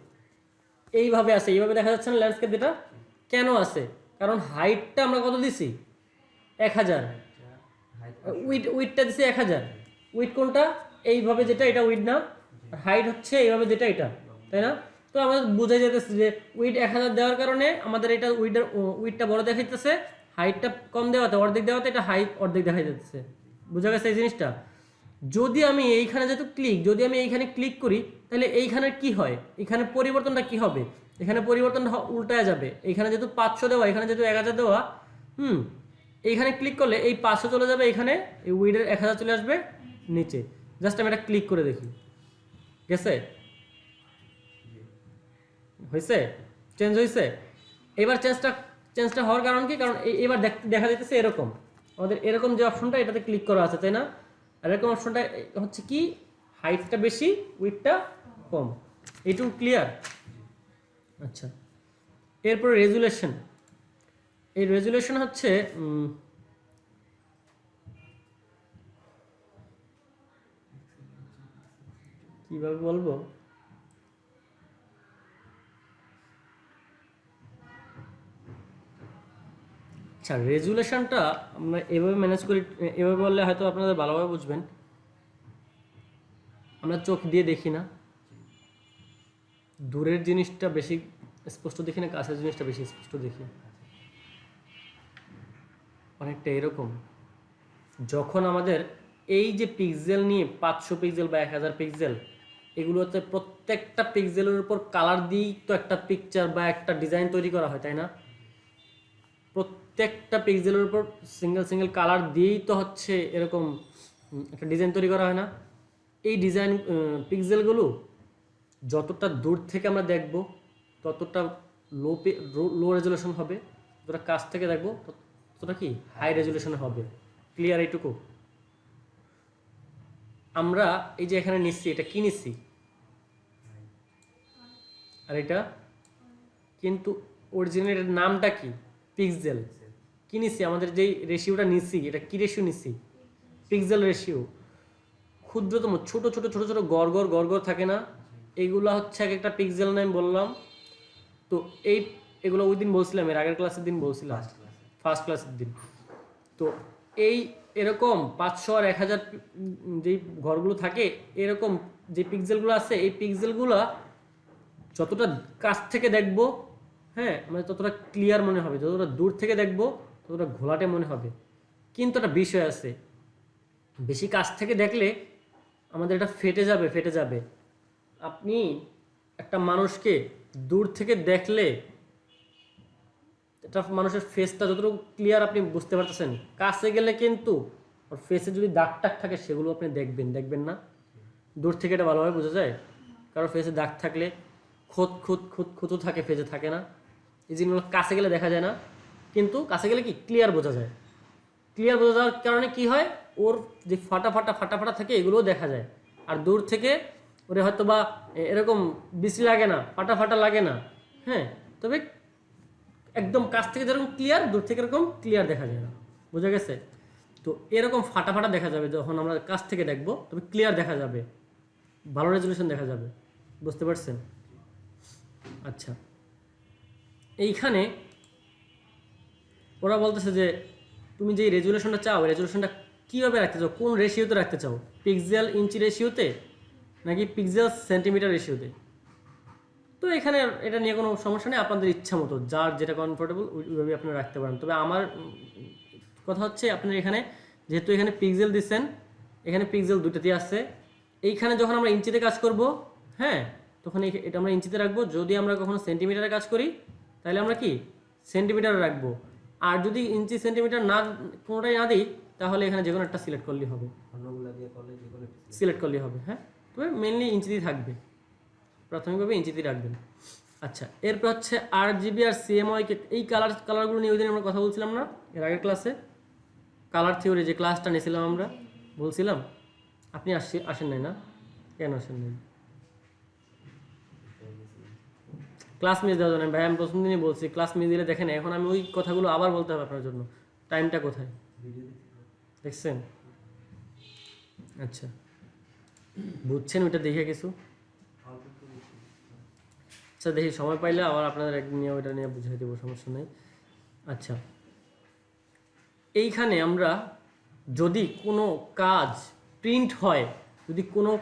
এইভাবে আছে, এইভাবে দেখা যাচ্ছে না ল্যান্ডস্কেপ যেটা কেন আছে, কারণ হাইটটা আমরা কত দিছি 1000, হাইট উইডটা দিছি 1000। উইড কোনটা, এইভাবে যেটা, এটা উইড না, হাইট হচ্ছে এইভাবে যেটা, এটা, তাই না? তো আমাদের বোঝা যেতেছে যে উইড 1000 দেওয়ার কারণে আমাদের এটা উইডটা বড় দেখাইতেছে, হাইটটা কম দেওয়াতে, অর্ধেক দেওয়াতে এটা হাইট অর্ধেক দেখা যাচ্ছে। বোঝা গেছে এই জিনিসটা? যদি আমি এইখানে যেহেতু যদি আমি এইখানে ক্লিক করি, তাহলে এইখানে কি হয়, এখানে পরিবর্তনটা কি হবে, এখানে পরিবর্তনটা উল্টায় যাবে। এখানে যেহেতু 500 দেওয়া, এখানে যেহেতু 1000 দেওয়া, এইখানে ক্লিক করলে এই 500 চলে যাবে এখানে, এই উইডের 1000 চলে আসবে নিচে। জাস্ট আমি এটা ক্লিক করে দেখি, গেছে? হয়েছে? চেঞ্জ হয়েছে? এবার চেঞ্জটা হওয়ার কারণ কি, কারণ এবার দেখা যাইতেছে এরকম, আমাদের এরকম যে অপশনটা, এটাতে ক্লিক করা আছে, তাই না? আর এরকম অপশনটা হচ্ছে কি, হাইটটা বেশি, উইডটা কম। এইটুকু ক্লিয়ার? আচ্ছা, এরপরে রেজুলেশন। এই রেজুলেশন হচ্ছে কিভাবে বলবো, আচ্ছা রেজুলেশনটা আমরা এভাবে ম্যানেজ করি, এভাবে বললে হয়তো আপনাদের ভালোভাবে বুঝবেন। আমরা চোখ দিয়ে দেখি না, দূরের জিনিসটা বেশি স্পষ্ট দেখি না, কাছের জিনিসটা বেশি স্পষ্ট দেখি, অনেকটা এরকম। যখন আমাদের এই যে পিক্সেল নিয়ে 500 পিক্সেল বা 1000 পিক্সেল, এগুলোতে প্রত্যেকটা পিক্সেলের উপর কালার দিয়েই তো একটা পিকচার বা একটা ডিজাইন তৈরি করা হয়, তাই না? প্রত্যেকটা পিক্সেলের উপর সিঙ্গেল সিঙ্গেল কালার দিয়েই তো হচ্ছে এরকম একটা ডিজাইন তৈরি করা হয় না? এই ডিজাইন পিক্সেলগুলো যতটা দূর থেকে আমরা দেখব ততটা লো রেজুলেশন হবে, যতটা কাছ থেকে দেখব ততটা কি হাই রেজুলেশন হবে। ক্লিয়ার এইটুকু? আমরা এই যে এখানে নিচ্ছি, এটা কি নিচ্ছি, আর এটা কিন্তু অরিজিনাল, এটার নামটা কি, পিক্সেল। কি নিচ্ছি, আমাদের যেই রেশিওটা নিচ্ছি, এটা কি রেশিও নিচ্ছি, পিক্সেল রেশিও। ক্ষুদ্রতম ছোট ছোট ছোট ছোট গড় থাকে না, এইগুলো হচ্ছে এক একটা পিক্সেল নাম বললাম। তো এগুলো ওই দিন বলছিলাম, এর আগের ক্লাসের দিন বলছিলাম, ফার্স্ট ক্লাসের দিন। তো এরকম 500 আর 1000 যেই ঘরগুলো থাকে, এরকম যে পিক্সেলগুলো আছে, এই পিক্সেলগুলো যতটা কাছ থেকে দেখব, হ্যাঁ, মানে ততটা ক্লিয়ার মনে হবে, যতটা দূর থেকে দেখব ততটা ঘোলাটে মনে হবে। কিন্তু একটা বিষয় আছে, বেশি কাছ থেকে দেখলে আমাদের এটা ফেটে যাবে। আপনি একটা মানুষকে দূর থেকে দেখলে এটা মানুষের ফেসটা যতটুকু ক্লিয়ার আপনি বুঝতে পারতেছেন, কাছে গেলে কিন্তু ওর ফেসে যদি দাগ টাগ থাকে সেগুলো আপনি দেখবেন না। দূর থেকে এটা ভালোভাবে বোঝা যায়, কারো ফেসে দাগ থাকলে খুঁতো থাকে, ফেসে থাকে না, এই জিনিসগুলো কাছে গেলে দেখা যায় না, কিন্তু কাছে গেলে কি ক্লিয়ার বোঝা যায়। ক্লিয়ার বোঝা যাওয়ার কারণে কি হয়, ওর যে ফাটা থাকে এগুলোও দেখা যায়। আর দূর থেকে ওরে হয়তো বা এরকম বিশ্রী লাগে না, ফাটা লাগে না, হ্যাঁ, তবে একদম কাছ থেকে যেরকম ক্লিয়ার, দূর থেকে এরকম ক্লিয়ার দেখা যায় না। বোঝা গেছে? তো এরকম ফাটা দেখা যাবে যখন আমরা কাছ থেকে দেখব, তবে ক্লিয়ার দেখা যাবে, ভালো রেজলিউশন দেখা যাবে। বুঝতে পারছেন? আচ্ছা, এইখানে ওরা বলতেছে যে তুমি যেই রেজুলেশনটা চাও, রেজুলেশনটা কীভাবে রাখতে চাও, কোন রেশিওতে রাখতে চাও, পিক্সেল ইঞ্চি রেশিওতে নাকি পিক্সেল সেন্টিমিটার রেশিওতে? তো এখানে এটা নিয়ে কোনো সমস্যা নেই, আপনাদের ইচ্ছা মতো যার যেটা কমফোর্টেবল ওইভাবে আপনারা রাখতে পারেন। তবে আমার কথা হচ্ছে, আপনার এখানে যেহেতু এখানে পিক্সেল দিচ্ছেন, এখানে পিক্সেল দুটোতেই আসছে, এইখানে যখন আমরা ইঞ্চিতে কাজ করব, হ্যাঁ, তখন এটা আমরা ইঞ্চিতে রাখবো। যদি আমরা কখনো সেন্টিমিটারে কাজ করি তাহলে আমরা কি সেন্টিমিটারে রাখবো। আর যদি ইঞ্চি সেন্টিমিটার না কোনোটাই না দিই, তাহলে এখানে যে কোনো একটা সিলেক্ট করলেই হবে, সিলেক্ট করলেই হবে। হ্যাঁ, তবে মেনলি ইঞ্চিতেই থাকবে, প্রাথমিকভাবে ইঞ্চিতেই রাখবেন। আচ্ছা, এরপর হচ্ছে RGB আর CMYK, এই কালারগুলো নিয়ে ওই দিন আমরা কথা বলছিলাম না এর আগের ক্লাসে, কালার থিওরি যে ক্লাসটা নিয়েছিলাম আমরা, বলছিলাম। আপনি আসেন নাই না? কেন আসেন নাই? ক্লাস মিস দেওয়ার জন্য ভাই, আমি প্রথম দিনই বলছি ক্লাস মিস দিলে দেখেন, এখন আমি ওই কথাগুলো আবার বলতে হবে আপনার জন্য, টাইমটা কোথায় দেখছেন? আচ্ছা, বুঝছেন ওইটা দেখে কিছু? অল্প একটু বেশি। আচ্ছা দেখি সময় পাইলে আবার আপনাদের একদিন নিয়ে ওইটা নিয়ে বুঝিয়ে দেবো, সমস্যা নেই। আচ্ছা, এইখানে আমরা যদি কোনো কাজ প্রিন্ট হয়, যদি কোনো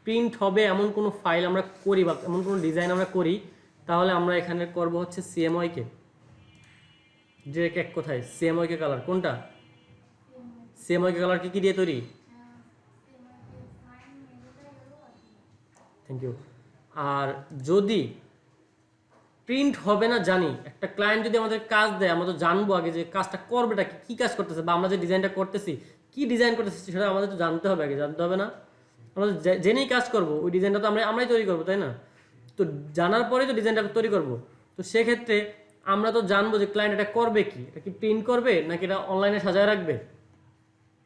প্রিন্ট হবে এমন কোনো ফাইল আমরা করি বা এমন কোনো ডিজাইন আমরা করি, তাহলে আমরা এখানে করব হচ্ছে সিএমওয়াইকে। যে এক কোথায় সিএমওয়াইকে কালার কোনটা? সিএমওয়াইকে কালার কি দিয়ে তৈরি? Thank you. আর যদি প্রিন্ট হবে না জানি, একটা ক্লায়েন্ট যদি আমাদের কাজ দেয়, আমরা তো জানবো আগে যে কাজটা করবেটা কি, কী কাজ করতেছে, বা আমরা যে ডিজাইনটা করতেছি কি ডিজাইন করতেছি সেটা আমাদের তো জানতে হবে, আগে জানতে হবে না? আমরা জেনেই কাজ করব, ওই ডিজাইনটা তো আমরাই তৈরি করবো, তাই না? তো জানার পরেই তো ডিজাইনটা তৈরি করব। তো সেক্ষেত্রে আমরা তো জানবো যে ক্লায়েন্ট এটা করবে কি, এটা কি প্রিন্ট করবে নাকি এটা অনলাইনে সাজায় রাখবে,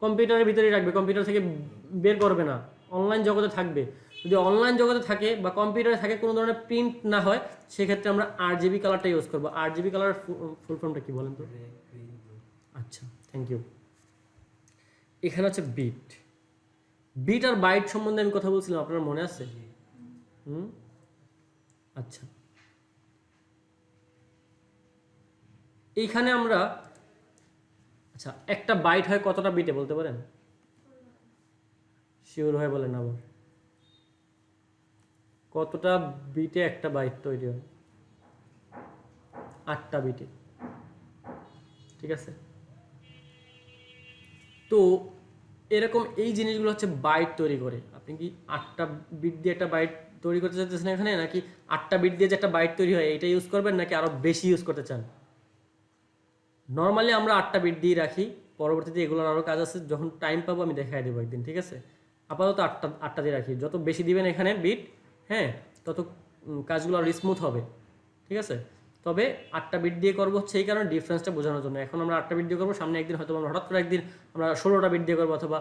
কম্পিউটারের ভিতরেই রাখবে, কম্পিউটার থেকে বের করবে না, অনলাইন জগতে থাকবে। যদি অনলাইন জগতে থাকে বা কম্পিউটারে থাকে, কোনো ধরনের প্রিন্ট না হয়, সেক্ষেত্রে আমরা আরজিবি কালারটা ইউজ করবো। আরজিবি কালার ফুল ফর্মটা কি বলেন তো? Red, green, blue. আচ্ছা, থ্যাংক ইউ। এখানে হচ্ছে বিট। বিট আর বাইট সম্বন্ধে আমি কথা বলছিলাম, আপনার মনে আছে? জি। হুম, আচ্ছা। এইখানে আমরা, আচ্ছা, একটা বাইট হয় কতটা বিটে বলতে পারেন? শিওর হয়ে বলেন আবার, কতটা বিটে একটা বাইট তৈরি হয়? 8টা বিটে, ঠিক আছে। তো এরকম এই জিনিসগুলো হচ্ছে বাইট তৈরি করে। আপনি কি 8টা বিট দিয়ে একটা বাইট তৈরি করতে চাইতেছেন এখানে, নাকি 8টা বিট দিয়ে যে একটা বাইট তৈরি হয় এটা ইউজ করবেন, নাকি আরও বেশি ইউজ করতে চান? নর্মালি আমরা 8টা বিট দিয়ে রাখি, পরবর্তীতে এগুলোর আরও কাজ আছে, যখন টাইম পাবো আমি দেখাই দেবো একদিন, ঠিক আছে। আপাতত 8টা দিয়ে রাখি, যত বেশি দিবেন এখানে বিট, হ্যাঁ, তত কাজগুলো আরও স্মুথ হবে, ঠিক আছে। তবে 8টা বিট দিয়ে করবো হচ্ছে এই কারণে ডিফারেন্সটা বোঝানোর জন্য। এখন আমরা 8টা বিট দিয়ে করবো, সামনে একদিন হয়তো আমরা হঠাৎ করে একদিন আমরা 16টা বিট দিয়ে করবো অথবা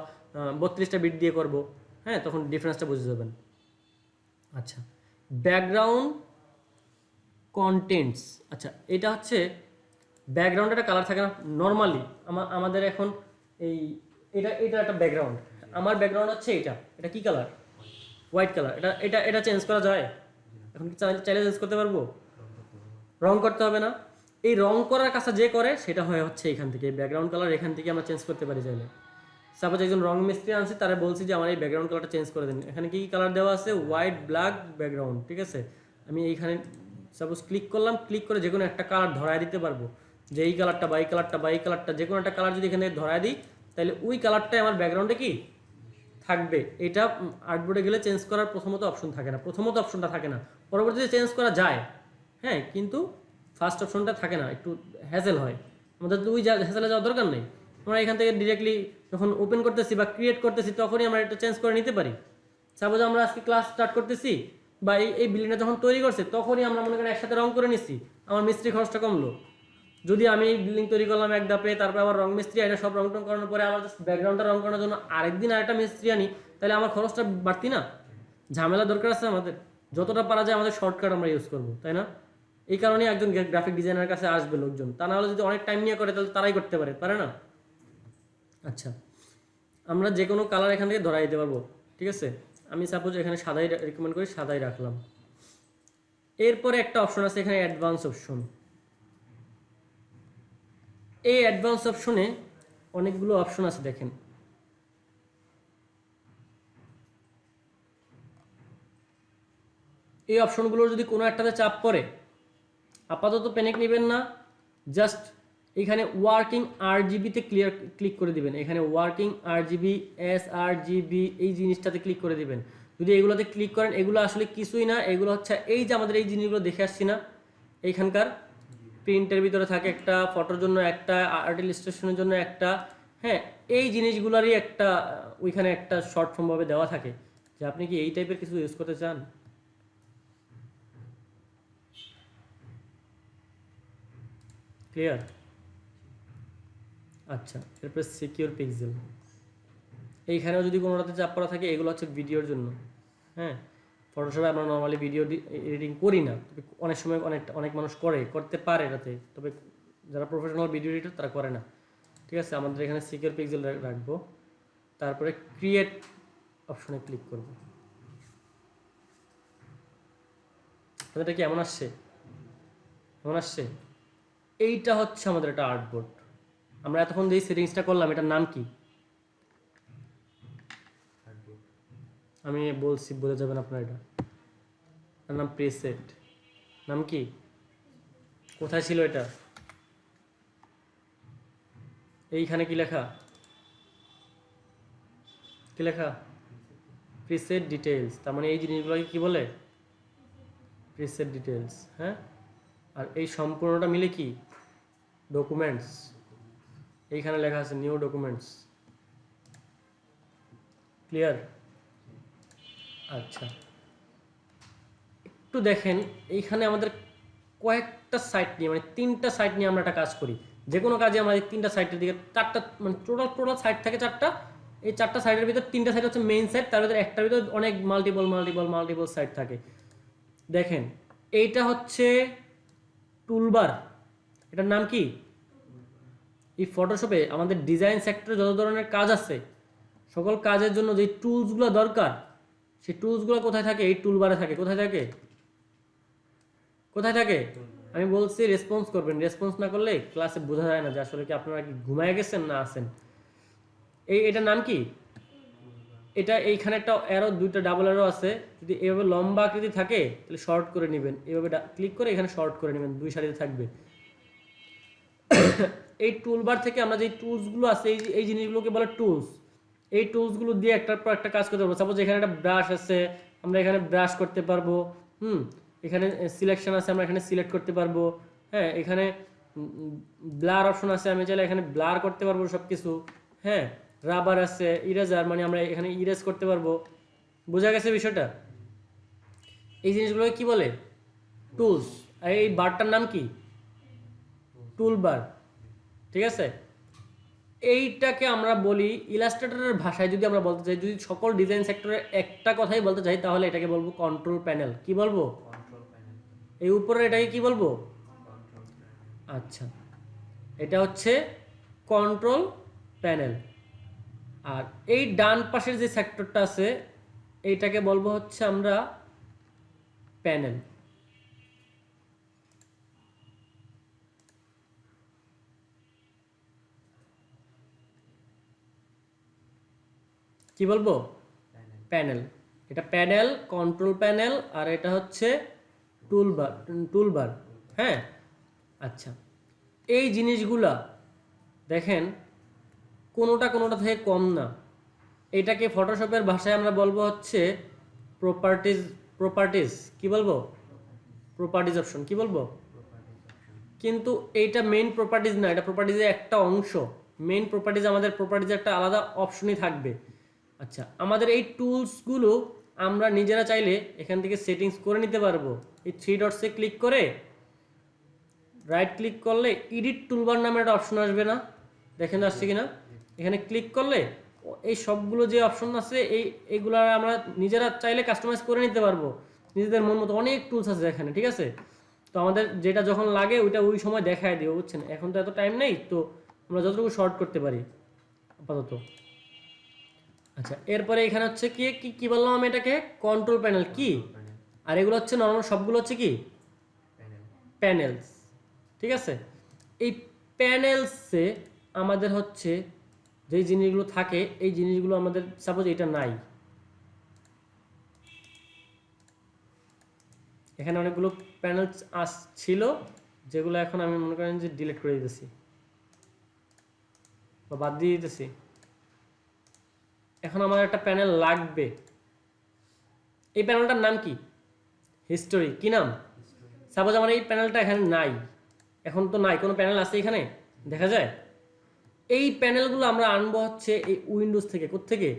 32টা বিট দিয়ে করবো, হ্যাঁ, তখন ডিফারেন্সটা বুঝে যাবেন। আচ্ছা, ব্যাকগ্রাউন্ড কন্টেন্টস। আচ্ছা, এটা হচ্ছে ব্যাকগ্রাউন্ডে একটা কালার থাকে না নর্মালি, আমাদের এখন এই এটা এটা একটা ব্যাকগ্রাউন্ড, আমার ব্যাকগ্রাউন্ড হচ্ছে এটা কি কালার? White colour. এটা এটা এটা চেঞ্জ করা যায়? এখন কি চাইলে চেঞ্জ করতে পারবো? রং করতে হবে না। এই রং করার কাজটা যে করে সেটা হয় হচ্ছে এখান থেকে, ব্যাকগ্রাউন্ড কালার এখান থেকে আমরা চেঞ্জ করতে পারি চাইলে। সাপোজ একজন রং মিস্ত্রি আনছি, তারা বলছি যে আমার এই ব্যাকগ্রাউন্ড কালারটা চেঞ্জ করে দিন। এখানে কি কালার দেওয়া আছে? হোয়াইট, ব্ল্যাক ব্যাকগ্রাউন্ড, ঠিক আছে। আমি এইখানে সাপোজ ক্লিক করলাম, ক্লিক করে যে কোনো একটা কালার ধরায় দিতে পারবো, যে এই কালারটা বা এই কালারটা বা এই কালারটা, যে কোনো একটা কালার যদি এখানে ধরায় দিই, তাহলে ওই কালারটাই আমার ব্যাকগ্রাউন্ডে কি থাকবে। এটা আর্টবোর্ডে গেলে চেঞ্জ করার প্রথমত অপশন থাকে না, প্রথমত অপশনটা থাকে না, পরবর্তীতে চেঞ্জ করা যায়, হ্যাঁ, কিন্তু ফার্স্ট অপশনটা থাকে না, একটু হ্যাসেল হয়। আমাদের তো ওই হ্যাসেলে যাওয়ার দরকার নেই, আমরা এখান থেকে ডিরেক্টলি যখন ওপেন করতেছি বা ক্রিয়েট করতেছি তখনই আমরা এটা চেঞ্জ করে নিতে পারি। সাপোজ আমরা আজকে ক্লাস স্টার্ট করতেছি বা এই বিল্ডিংটা যখন তৈরি করছে তখনই আমরা মনে করেন একসাথে রং করে নিচ্ছি, আমার মিস্ত্রি খরচটা কমলো। যদি আমি বিল্ডিং তৈরি করলাম এক ধাপে, তারপর আমার রং মিস্ত্রি এটা সব রং টং করানোর পরে আমার জাস্ট ব্যাকগ্রাউন্ডটা রং করানোর জন্য আরেকদিন আরেকটা মিস্ত্রি আনি, তাহলে আমার খরচটা বাড়তি না? ঝামেলা দরকার আছে আমাদের? যতটা পারা যায় আমাদের শর্টকাট আমরা ইউজ করবো, তাই না? এই কারণে একজন গ্রাফিক ডিজাইনার কাছে আসবে লোকজন, তা না হলে যদি অনেক টাইম নিয়ে করে তাহলে তারাই করতে পারে না? আচ্ছা, আমরা যে কোনো কালার এখান থেকে ধরাই দিতে পারবো, ঠিক আছে। আমি সাপোজ এখানে সাদাই রেকমেন্ড করি, সাদাই রাখলাম। এরপরে একটা অপশন আছে এখানে, অ্যাডভান্স অপশন। এই অ্যাডভান্স অপশনে অনেকগুলো অপশন আছে, দেখেন। এই অপশনগুলোর যদি কোনো একটাতে চাপ পড়ে, আপাতত প্যানিক নেবেন না, জাস্ট এখানে ওয়ার্কিং আরজিবিতে ক্লিক করে দিবেন। এখানে ওয়ার্কিং আরজিবি, এসআরজিবি, এই জিনিসটাতে ক্লিক করে দিবেন। যদি এগুলোতে ক্লিক করেন, এগুলো আসলে কিছুই না, এগুলো হচ্ছে এই যে আমাদের এই জিনিসগুলো দেখে আসছি না, এইখানকার প্রিন্টের ভিতরে থাকে একটা, ফটোর জন্য একটা, আর্ট ইলাস্ট্রেশনের জন্য একটা, হ্যাঁ, এই জিনিসগুলোরই একটা ওইখানে একটা শর্ট ফর্মভাবে দেওয়া থাকে যে আপনি কি এই টাইপের কিছু ইউজ করতে চান। ক্লিয়ার? আচ্ছা, এরপরে সিকিউর পিক্সেল। এইখানেও যদি কোনোটাতে চাপ করা থাকে, এগুলো হচ্ছে ভিডিওর জন্য, হ্যাঁ। ফটোশপে আমরা নর্মালি ভিডিও এডিটিং করি না, তবে অনেক সময় অনেক মানুষ করতে পারে এটাতে, তবে যারা প্রফেশনাল ভিডিও এডিটর তারা করে না, ঠিক আছে। আমাদের এখানে সিকিউর পিক্সেল রাখবো। তারপরে ক্রিয়েট অপশনে ক্লিক করব। এটা কি এমন আসছে? এমন আসছে? এইটা হচ্ছে আমাদের একটা আর্টবোর্ড। আমরা এতক্ষণ যেই সেটিংসটা করলাম এটার নাম কি? আর্টবোর্ড। আমি বলছি, বলে যাবেন আপনার। এটার নাম প্রিসেট। নাম কি? কোথায় ছিল এটা? এইখানে কি লেখা? কি লেখা? Preset details. তার মানে এই জিনিসগুলোকে কি বলে? Preset details. হ্যাঁ, আর এই সম্পূর্ণটা মিলে কি? ডকুমেন্টস। এইখানে লেখা আছে নিউ ডকুমেন্টস। ক্লিয়ার? আচ্ছা, একটু দেখেন এইখানে আমাদের কয়েকটা সাইট নিয়ে, মানে 3টা সাইট নিয়ে আমরা একটা কাজ করি। যে কোনো কাজে আমরা এই 3টা সাইটের দিকে 4টা, মানে টোটাল সাইট থাকে 4টা। এই 4টা সাইটের ভিতর 3টা সাইট হচ্ছে মেইন সাইট, তার ভিতরে একটার ভিতরে অনেক মাল্টিপল সাইট থাকে। দেখেন এইটা হচ্ছে টুলবার। এটার নাম কি? এই ফটোশপে আমাদের ডিজাইন সেক্টরে যত ধরনের কাজ আছে, সকল কাজের জন্য যে টুলসগুলো দরকার, সেই টুলসগুলো কোথায় থাকে? এই টুলবারে থাকে। কোথায় থাকে? কোথায় থাকে? আমি বলছি রেসপন্স করবেন। রেসপন্স না করলে ক্লাসে বোঝা যায় না যে আসলে কি আপনারা কি ঘুমায় গেছেন না আছেন। এটার নাম কি? এটা এইখানে একটা অ্যারো, 2টা ডাবল অ্যারো আছে। যদি এভাবে লম্বা আকৃতি থাকে তাহলে শর্ট করে নেবেন। এভাবে ক্লিক করে এখানে শর্ট করে নেবেন, 2 সারিতে থাকবে। এই টুলবার থেকে আমরা যে টুলসগুলো আছে, এই জিনিসগুলোকে বলে টুলস। এই টুলসগুলো দিয়ে একটার পর একটা কাজ করতে পারবো। সাপোজ এখানে একটা ব্রাশ আছে, আমরা এখানে ব্রাশ করতে পারবো। এখানে সিলেকশন আছে, আমরা এখানে সিলেক্ট করতে পারবো। হ্যাঁ, এখানে ব্লার অপশন আছে, আমি চাইলে এখানে ব্লার করতে পারবো সব কিছু। হ্যাঁ, রাবার আছে, ইরেজার, মানে আমরা এখানে ইরেজ করতে পারবো। বোঝা গেছে বিষয়টা? এই জিনিসগুলোকে কি বলে? টুলস। আর এই বারটার নাম কি? টুল বার। ঠিক আছে, এইটাকে আমরা বলি ইলাস্ট্রেটরের ভাষায়, যদি আমরা বলতে চাই, যদি সকল ডিজাইন সেক্টরে একটা কথাই বলতে চাই, তাহলে এটাকে বলবো কন্ট্রোল প্যানেল। কি বলবো? Control panel. এই উপরে এটাকে কি বলবো? Control panel. আচ্ছা, এটা হচ্ছে কন্ট্রোল প্যানেল। আর এই ডান পাশের যে সেক্টরটা আছে এইটাকে বলবো হচ্ছে আমরা প্যানেল। কি বলবো? প্যানেল। প্যানেল। এটা প্যানেল, কন্ট্রোল প্যানেল, আর এটা হচ্ছে টুলবার। টুলবার। হ্যাঁ, আচ্ছা, এই জিনিসগুলা দেখেন কোনোটা থেকে কম না। এটাকে ফটোশপের ভাষায় আমরা বলবো হচ্ছে প্রপার্টিজ। প্রপার্টিজ কি বলবো? Properties option. কি বলবো? Properties option. কিন্তু এইটা মেইন প্রপার্টিজ না, এটা প্রপার্টিজের একটা অংশ। মেইন প্রপার্টিজ, আমাদের প্রপার্টিজের একটা আলাদা অপশনই থাকবে। আচ্ছা, আমাদের এই টুলসগুলো আমরা নিজেরা চাইলে এখান থেকে সেটিংস করে নিতে পারবো। এই 3 ডটসে ক্লিক করে রাইট ক্লিক করলে এডিট টুলবার নামে একটা অপশন আসবে না? দেখেন আসছে কিনা? এখানে ক্লিক করলে এই সবগুলো যে অপশন আছে এইগুলো আমরা নিজেরা চাইলে কাস্টমাইজ করে নিতে পারবো নিজেদের মন মতো। অনেক টুলস আছে এখানে, ঠিক আছে? তো আমাদের যেটা যখন লাগে ওইটা ওই সময় দেখায় দিও, বুঝছেন? এখন তো এত টাইম নেই, তো আমরা যতটুকু শর্ট করতে পারি আপাতত। আচ্ছা, এরপরে এখানে হচ্ছে কি কি কি বললাম আমি এটাকে? Control panel. কি? প্যানেল। আর এগুলো হচ্ছে নর্মাল সবগুলো হচ্ছে কি? প্যানেল। প্যানেলস। ঠিক আছে, এই প্যানেলসে আমাদের হচ্ছে যেই জিনিসগুলো থাকে, এই জিনিসগুলো আমাদের সাপোজ এটা নাই, এখানে অনেকগুলো প্যানেলস ছিল যেগুলো এখন আমি মনে করেন যে ডিলিট করে দিতেছি বা বাদ দিয়ে দিতেছি। এখন আমার একটা প্যানেল লাগবে। এই প্যানেলটার নাম কি? হিস্টোরি। কি নাম? সাপোজ আমার এই প্যানেলটা এখানে নাই, এখন তো নাই। কোনো প্যানেল আছে এখানে দেখা যায়? এই প্যানেলগুলো আমরা আনবো হচ্ছে এই উইন্ডোজ থেকে। কোত্থেকে?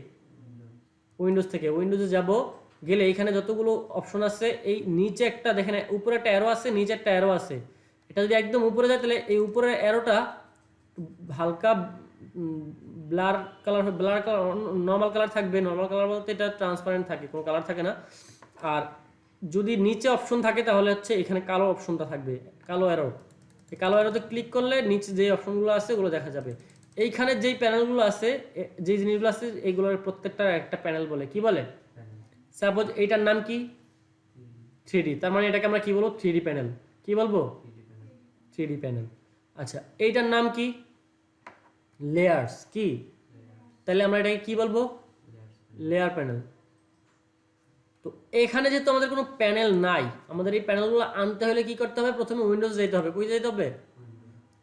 উইন্ডোজ থেকে। উইন্ডোজে যাব, গেলে এখানে যতগুলো অপশন আছে, এই নিচে একটা দেখেন, উপরে একটা অ্যারো আছে, নিচে একটা অ্যারো আছে। এটা যদি একদম উপরে যায় তাহলে এই উপরের অ্যারোটা হালকা ব্লার কালার নর্মাল কালার থাকবে। নর্মাল কালার বলতে এটা ট্রান্সপারেন্ট থাকে, কোনো কালার থাকে না। আর যদি নিচে অপশন থাকে তাহলে হচ্ছে এখানে কালো অপশনটা থাকবে, কালো অ্যারো। এই কালো অ্যারোতে ক্লিক করলে নিচে যে অপশনগুলো আছে ওগুলো দেখা যাবে। এইখানে যেই প্যানেলগুলো আছে, যে জিনিসগুলো আছে, এইগুলোর প্রত্যেকটার একটা প্যানেল বলে। কি বলে? প্যানেল সাপোজ এইটার নাম কি? 3D, তার মানে এটাকে আমরা কি বলবো? 3D panel. কি বলবো? 3D panel 3D panel. আচ্ছা, এইটার নাম কি? লেয়ার্স। কি? তাহলে আমরা এটাকে কি বলবো? Layer panel. তো এখানে যেহেতু আমাদের কোনো প্যানেল নাই, আমাদের এই প্যানেলগুলো আনতে হলে কি করতে হবে? প্রথমে উইন্ডোজ যেতে হবে। কই যেতে হবে?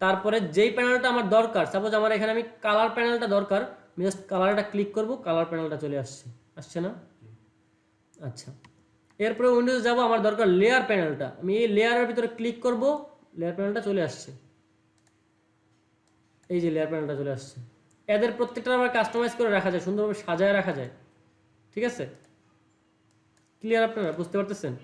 তারপরে যেই প্যানেলটা আমার দরকার, সাপোজ আমার এখানে আমি কালার প্যানেলটা দরকার, আমি জাস্ট কালারটা ক্লিক করব, কালার প্যানেলটা চলে আসছে। আসছে না? আচ্ছা, এরপরে উইন্ডোজ যাব, আমার দরকার লেয়ার প্যানেলটা, আমি এই লেয়ারের ভিতরে ক্লিক করব, লেয়ার প্যানেলটা চলে আসছে। এই যে লেয়ার প্যানেলটা চলে আসছে। এদের প্রত্যেকটা আবার কাস্টমাইজ করে রাখা যায়, সুন্দরভাবে সাজায় রাখা যায়। ঠিক আছে? ক্লিয়ার? আপনারা বুঝতে পারতেছেন?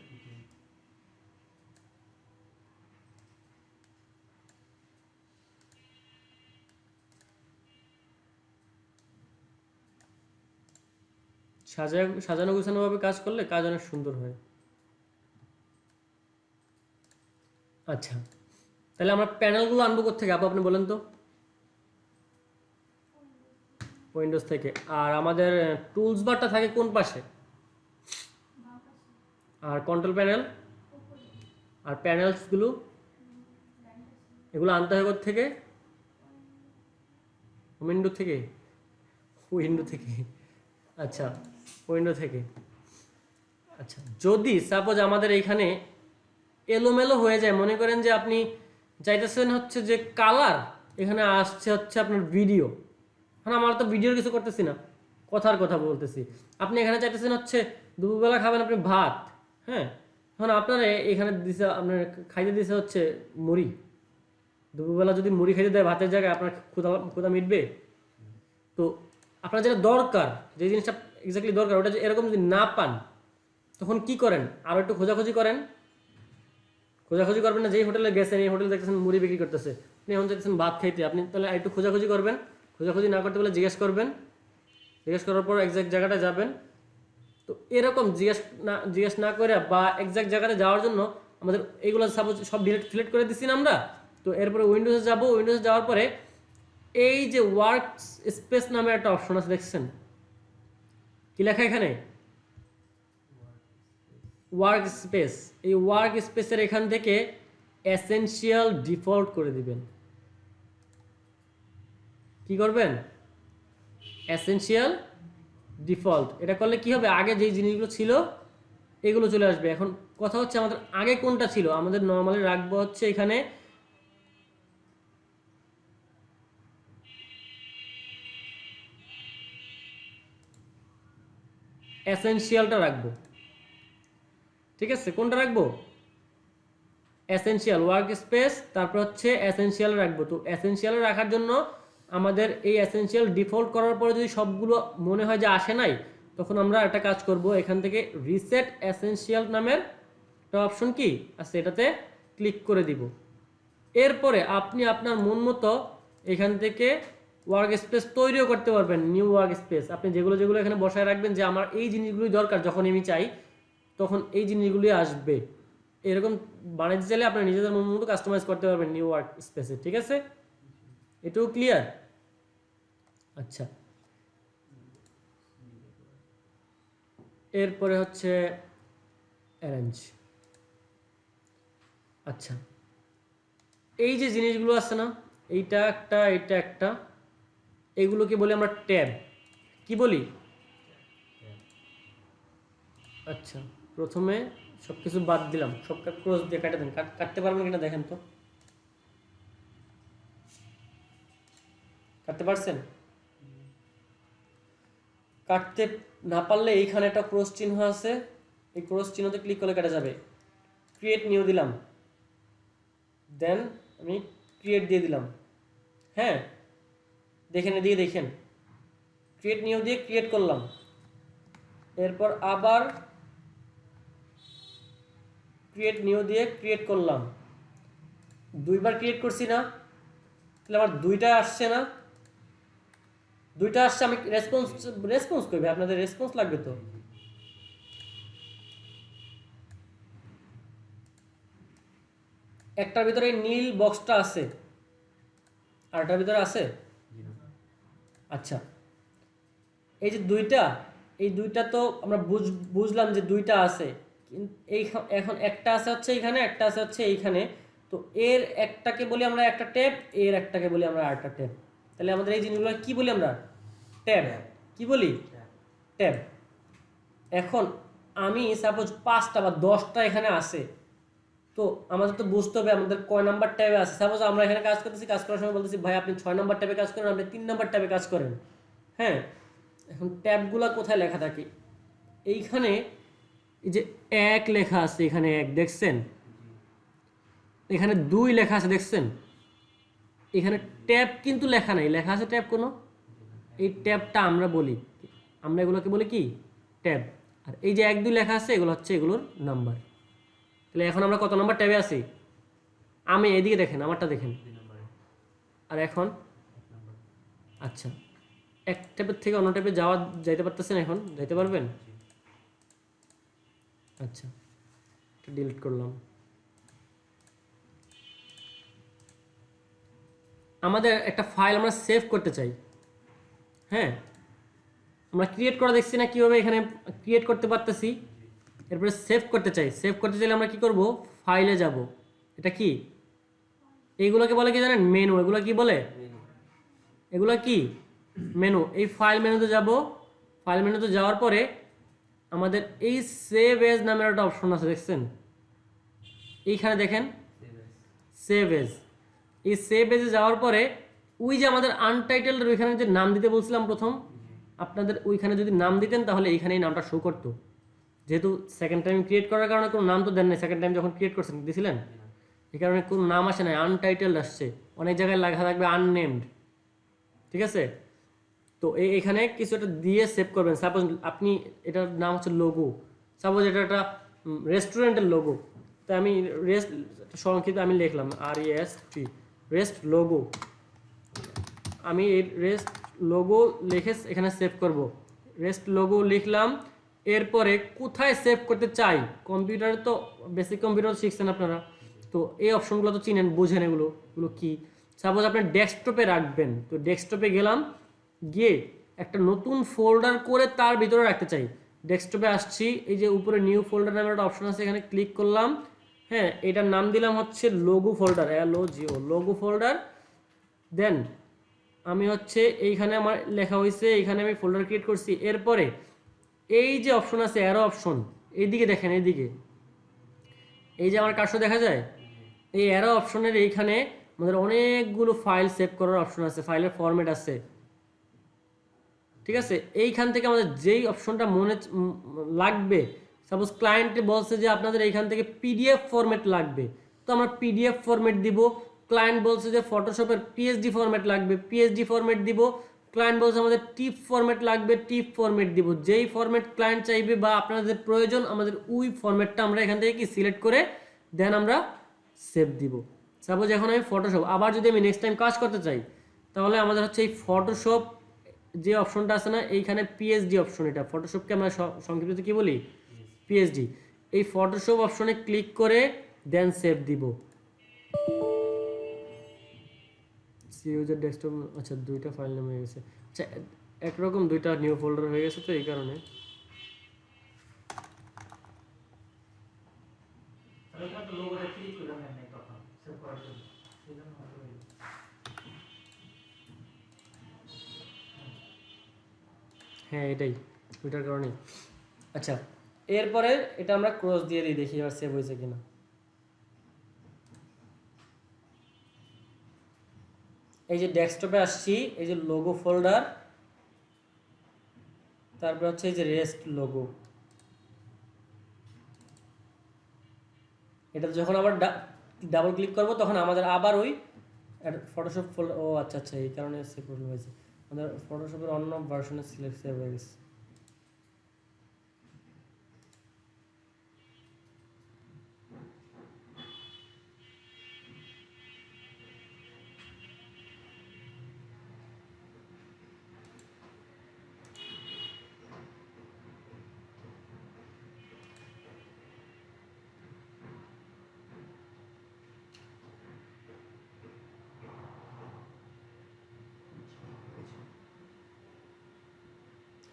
সাজানো গুছানোভাবে কাজ করলে কাজ অনেক সুন্দর হয়। আচ্ছা, তাহলে আমরা প্যানেলগুলো আনবো কোত্থেকে আপু, আপনি বলেন তো? উইন্ডোজ থেকে। আর আমাদের টুলস বারটা থাকে কোন পাশে? আর কন্ট্রোল প্যানেল আর প্যানেলসগুলো, এগুলো আনতে হয় কোত্থেকে? উইন্ডো থেকে। উইন্ডো থেকে। আচ্ছা, উইন্ডো থেকে। আচ্ছা, যদি সাপোজ আমাদের এইখানে এলোমেলো হয়ে যায়, মনে করেন যে আপনি চাইতেছেন হচ্ছে যে কালার, এখানে আসছে হচ্ছে আপনার ভিডিও, এখন আমার তো ভিডিওর কিছু করতেছি না, কথার কথা বলতেছি। আপনি এখানে চাইতেছেন হচ্ছে দুপুরবেলা খাবেন আপনি ভাত, হ্যাঁ, এখন আপনার এখানে দিছে, আপনার খাইতে দিছে হচ্ছে মুড়ি। দুপুরবেলা যদি মুড়ি খাইতে দেয় ভাতের জায়গায়, আপনার ক্ষুধা ক্ষুধা মিটবে? তো আপনার যেটা দরকার, যে জিনিসটা এক্স্যাক্টলি দরকার, ওটা এরকম যদি না পান, তখন কি করেন? আরও একটু খোঁজাখুঁজি করেন। খোঁজাখুঁজি করবেন না, যেই হোটেলে গেছেন, এই হোটেলে দেখতেছেন মুড়ি বিক্রি করতেছে, আপনি এখন চাইতেছেন ভাত খাইতে, আপনি তাহলে একটু খোঁজাখুঁজি করবেন। খোঁজাখুঁজি না করতে বলে জিজ্ঞেস করবেন, জিজ্ঞেস করার পর এক্সাক্ট জায়গাটা যাবেন। তো এরকম জিজ্ঞেস না করে বা এক্সাক্ট জায়গাতে যাওয়ার জন্য আমাদের এইগুলো সাপোজ সব সিলেক্ট করে দিচ্ছি না আমরা। তো এরপরে উইন্ডোজে যাব, উইন্ডোজে যাওয়ার পরে এই যে ওয়ার্ক স্পেস নামে একটা অপশন আছে, দেখছেন? কি লেখা এখানে? Work space. এই ওয়ার্ক স্পেসের এখান থেকে এসেনশিয়াল ডিফল্ট করে দিবেন। কি করবেন? Essential default. এটা করলে কি হবে? আগে যেই জিনিসগুলো ছিল এগুলো চলে আসবে। এখন কথা হচ্ছে আমাদের আগে কোনটা ছিল, আমাদের নর্মালি রাখবো হচ্ছে এখানে এসেনশিয়ালটা রাখবো। ঠিক আছে? কোনটা রাখবো? এসেনশিয়াল ওয়ার্ক স্পেস, তারপর হচ্ছে এসেনশিয়াল রাখবো। তো এসেনশিয়াল রাখার জন্য আমাদের এই এসেনশিয়াল ডিফল্ট করার পরে যদি সবগুলো মনে হয় যে আসে নাই, তখন আমরা একটা কাজ করব, এখান থেকে রিসেট এসেনশিয়াল নামের একটা অপশন কি আছে, এটাতে ক্লিক করে দিব। এরপরে আপনি আপনার মন মতো এখান থেকে ওয়ার্ক স্পেস তৈরিও করতে পারবেন, নিউ ওয়ার্ক স্পেস। আপনি যেগুলো যেগুলো এখানে বসায় রাখবেন যে আমার এই জিনিসগুলি দরকার, যখন আমি চাই তখন এই জিনিসগুলি আসবে, এরকম বানাইতে চাইলে আপনার নিজেদের মন মতো কাস্টমাইজ করতে পারবেন নিউ ওয়ার্ক স্পেসে। ঠিক আছে? এটাও ক্লিয়ার? আচ্ছা, এরপরে হচ্ছে অ্যারেঞ্জ। আচ্ছা, এই যে জিনিসগুলো আছে না, এইটা একটা, এটা একটা, এগুলোকে বলি আমরা ট্যাব। কি বলি? আচ্ছা, প্রথমে সব কিছু বাদ দিলাম, সব ক্রস দিয়ে কাটে দেন। কাটতে পারবেন কিনা দেখেন তো, কাটতে পারছেন? কাটতে না পারলে এইখানে একটা ক্রস চিহ্ন আছে, এই ক্রস চিহ্নতে ক্লিক করলে কাটা যাবে। ক্রিয়েট নিউ দিলাম, দেন আমি ক্রিয়েট দিয়ে দিলাম। হ্যাঁ, দেখেন, এদিকে দেখেন, ক্রিয়েট নিউ দিয়ে ক্রিয়েট করলাম। এরপর আবার ক্রিয়েট নিউ দিয়ে ক্রিয়েট করলাম। দুইবার ক্রিয়েট করছি না? তাহলে আমার দুইটা আসছে না? দুইটা আসছে, আমি রেসপন্স করবে, আপনাদের রেসপন্স লাগবে তো। একটার ভিতরে নীল বক্সটা আছে, আরটার ভিতরে আছে? আচ্ছা, এই যে দুইটা, এই দুইটা তো আমরা বুঝলাম যে দুইটা আছে, কিন্তু এখন একটা আছে হচ্ছে এইখানে, একটা আছে হচ্ছে এইখানে। তো এর একটাকে বলি আমরা একটা ট্যাব, এর একটাকে বলি আমরা আরেকটা ট্যাব। তাহলে আমাদের এই জিনিসগুলো কি বলি আমরা? ট্যাব। কি বলি? ট্যাব। এখন আমি সাপোজ 5টা বা 10টা এখানে আছে, তো আমাদের তো বুঝতে হবে আমাদের কয় নাম্বার ট্যাবে আছে। সাপোজ আমরা এখানে কাজ করতেছি, কাজ করার সময় বলতেছি ভাই আপনি 6 নাম্বার ট্যাবে কাজ করেন, আপনি 3 নাম্বার ট্যাবে কাজ করেন। হ্যাঁ, এখন ট্যাবগুলো কোথায় লেখা থাকে? এইখানে এই যে 1 লেখা আছে, এখানে 1 দেখছেন, এখানে 2 লেখা আছে দেখছেন, এখানে ট্যাব কিন্তু লেখা নাই, লেখা আছে ট্যাব কোনো? এই ট্যাবটা আমরা বলি, আমরা এগুলোকে বলি কি? ট্যাব। আর এই যে 1 2 লেখা আছে এগুলো হচ্ছে এগুলোর নাম্বার। তাহলে এখন আমরা কত নাম্বার ট্যাবে আছি? আমি এদিকে দেখেন, আমারটা দেখেন। 2 নম্বরে আর এখন 1 নম্বর। আচ্ছা, এক ট্যাবের থেকে অন্য ট্যাবে যাইতে পারতেছেন? এখন যাইতে পারবেন? জি। আচ্ছা, এটা ডিলিট করলাম। আমাদের একটা ফাইল আমরা সেভ করতে চাই। হ্যাঁ, আমরা ক্রিয়েট করা দেখছি না কীভাবে এখানে ক্রিয়েট করতে পারতেছি। এরপরে সেভ করতে চাই। সেভ করতে চাইলে আমরা কি করব? ফাইলে যাব। এটা কি? এইগুলোকে বলে কি জানেন? মেনু। এগুলো কি বলে? এগুলো কি? মেনু। এই ফাইল মেনুতে যাব। ফাইল মেনুতে যাওয়ার পরে আমাদের এই সেভ এজ নামের একটা অপশন আছে দেখছেন? এইখানে দেখেন সেভ এজ। এই সেভ এজে যাওয়ার পরে ওই যে আমাদের আনটাইটেলড ওইখানে যে নাম দিতে বলছিলাম প্রথম, আপনাদের ওইখানে যদি নাম দিতেন তাহলে এইখানে এই নামটা শো করতো। যেহেতু সেকেন্ড টাইম ক্রিয়েট করার কারণে কোনো নাম তো দেন নাই, সেকেন্ড টাইম যখন ক্রিয়েট করছেন দিয়েছিলেন, এই কারণে কোনো নাম আসে না, আনটাইটেলড আসছে। অনেক জায়গায় লেখা থাকবে আননেমড। ঠিক আছে? তো এখানে কিছু একটা দিয়ে সেভ করবেন। সাপোজ আপনি, এটার নাম হচ্ছে লোগো, সাপোজ এটা একটা রেস্টুরেন্টের লোগো, তো আমি রেস্ট সংক্ষিপ্ত আমি লিখলাম REST, রেস্ট লোগো। আমি এই রেস্ট লোগো লিখে এখানে সেভ করব। রেস্ট লোগো লিখলাম। এরপরে কোথায় সেভ করতে চাই, কম্পিউটারে তো বেসিক কম্পিউটার শিখছেন আপনারা, তো এই অপশনগুলো তো চিনেন, বুঝেন এগুলো কি। সাপোজ আপনি ডেস্কটপে রাখবেন, তো ডেস্কটপে গেলাম, গিয়ে একটা নতুন ফোল্ডার করে তার ভিতরে রাখতে চাই। ডেস্কটপে আসছি, এই যে উপরে নিউ ফোল্ডার নামের একটা অপশন আছে, এখানে ক্লিক করলাম। হ্যাঁ, এটার নাম দিলাম হচ্ছে logo folder, LOGO, logo folder. Then আমি হচ্ছে এইখানে আমার লেখা হয়েছে, এইখানে আমি ফোল্ডার ক্রিয়েট করছি। এরপরে এই যে অপশন আছে অ্যারো অপশন, এইদিকে দেখেন, এইদিকে এই যে আমার কার্সর দেখা যায়, এই অ্যারো অপশনের এইখানে আমাদের অনেকগুলো ফাইল সেভ করার অপশন আছে, ফাইলের ফরম্যাট আছে। ঠিক আছে? এইখান থেকে আমাদের যেই অপশনটা মনে লাগবে, সাপোজ ক্লায়েন্টে বলছে যে আপনাদের এইখান থেকে PDF ফরম্যাট লাগবে, তো আমরা PDF ফরম্যাট দিব। ক্লায়েন্ট বলছে যে ফটোশপের PSD ফরম্যাট লাগবে, PSD ফরম্যাট দিব। ক্লায়েন্ট বলছে আমাদের টিপ ফরম্যাট লাগবে, টিপ ফরম্যাট দিব। যেই ফরম্যাট ক্লায়েন্ট চাইবে বা আপনাদের প্রয়োজন, আমাদের ওই ফরম্যাটটা আমরা এখান থেকে কি সিলেক্ট করে দেন আমরা সেভ দিব। সাপোজ এখন আমি ফটোশপ, আবার যদি আমি নেক্সট টাইম কাজ করতে চাই, তাহলে আমাদের হচ্ছে এই ফটোশপ যে অপশনটা আছে না, এইখানে PSD অপশন, এটা ফটোশপকে আমরা সংক্ষিপ্ত কি বলি? PSD। এই ফটোশপ অপশনে ক্লিক করে দেন সেভ দিব। ইউজার ডেস্কটপ, আচ্ছা দুইটা ফাইল নাম হয়ে গেছে। আচ্ছা, একরকম দুইটা নিউ ফোল্ডার হয়ে গেছে, তো এই কারণে হ্যাঁ এটাই, ওইটার কারণেই। আচ্ছা, এরপরে এটা আমরা ক্রস দিয়ে দিই, দেখি এবার সেভ হয়েছে কিনা। এই যে ডেস্কটপে আসছি, এই যে লোগো ফোল্ডার, তারপর হচ্ছে এই যে রেস্ট লোগো। এটা যখন আবার ডাবল ক্লিক করব তখন আমাদের আবার ওই ফটোশপ ফোল্ডার, ও আচ্ছা আচ্ছা, এই কারণে সেভ প্রবলেম হয়েছে, আমাদের ফটোশপের অন্য ভার্সনে সিলেক্ট সেভ হয়ে গেছে।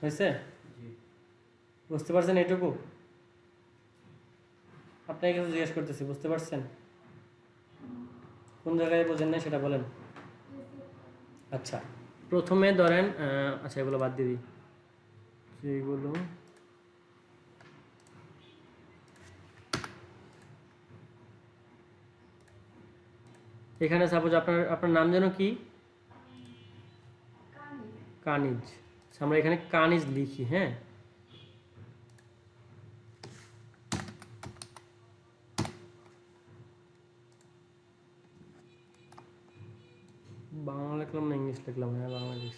হয়েছে? জি। বুঝতে পারছেন এইটুকু? আপনাকে কিছু জিজ্ঞেস করতেছি, বুঝতে পারছেন? কোন জায়গায় বোঝেন না সেটা বলেন। আচ্ছা, প্রথমে ধরেন আচ্ছা এগুলো বাদ দিয়ে দিই, যেগুলো এখানে সাপোজ আপনার আপনার নাম যেন কি? কানিজ। আচ্ছা, আমরা এখানে কানিজ লিখি, হ্যাঁ। বাংলা লিখলাম না ইংলিশ লিখলাম? হ্যাঁ বাংলাদেশ।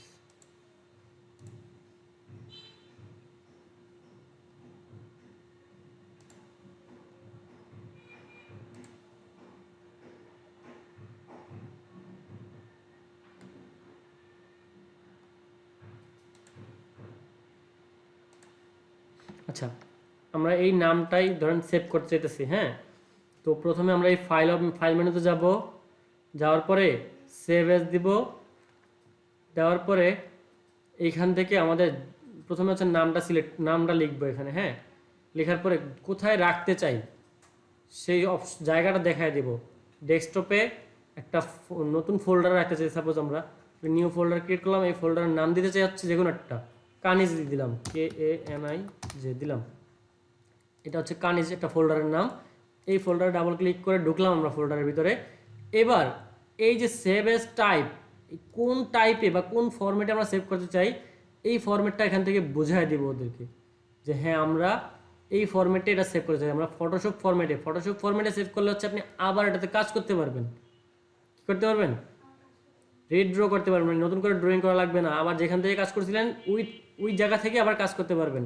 আচ্ছা, আমরা এই নামটাই ধরেন সেভ করতে চাইতেছি, হ্যাঁ। তো প্রথমে আমরা এই ফাইল মেনুতে যাব, যাওয়ার পরে সেভ এজ দিব, দেওয়ার পরে এইখান থেকে আমাদের প্রথমে হচ্ছে নামটা লিখবো এখানে, হ্যাঁ। লেখার পরে কোথায় রাখতে চাই সেই জায়গাটা দেখায় দিব। ডেস্কটপে একটা নতুন ফোল্ডার রাখতে চাই, সাপোজ আমরা নিউ ফোল্ডার ক্রিয়েট করলাম, এই ফোল্ডারের নাম দিতে চাই হচ্ছে যে কোনো একটা, কানিজ দিয়ে দিলাম, KANIJ দিলাম। এটা হচ্ছে কানিজ একটা ফোল্ডারের নাম। এই ফোল্ডারে ডাবল ক্লিক করে ঢুকলাম আমরা ফোল্ডারের ভিতরে। এবার এই যে সেভ এজ টাইপ, কোন টাইপে বা কোন ফরম্যাটে আমরা সেভ করতে চাই, এই ফরম্যাটটা এখান থেকে বোঝায় দিব ওদেরকে যে হ্যাঁ আমরা এই ফরম্যাটে এটা সেভ করতে চাই। আমরা ফটোশপ ফরম্যাটে সেভ করলে হচ্ছে আপনি আবার এটাতে কাজ করতে পারবেন। কী করতে পারবেন? রিড্র করতে পারবেন, মানে নতুন করে ড্রয়িং করা লাগবে না, আবার যেখান থেকে কাজ করছিলেন ওই জায়গা থেকে আবার কাজ করতে পারবেন।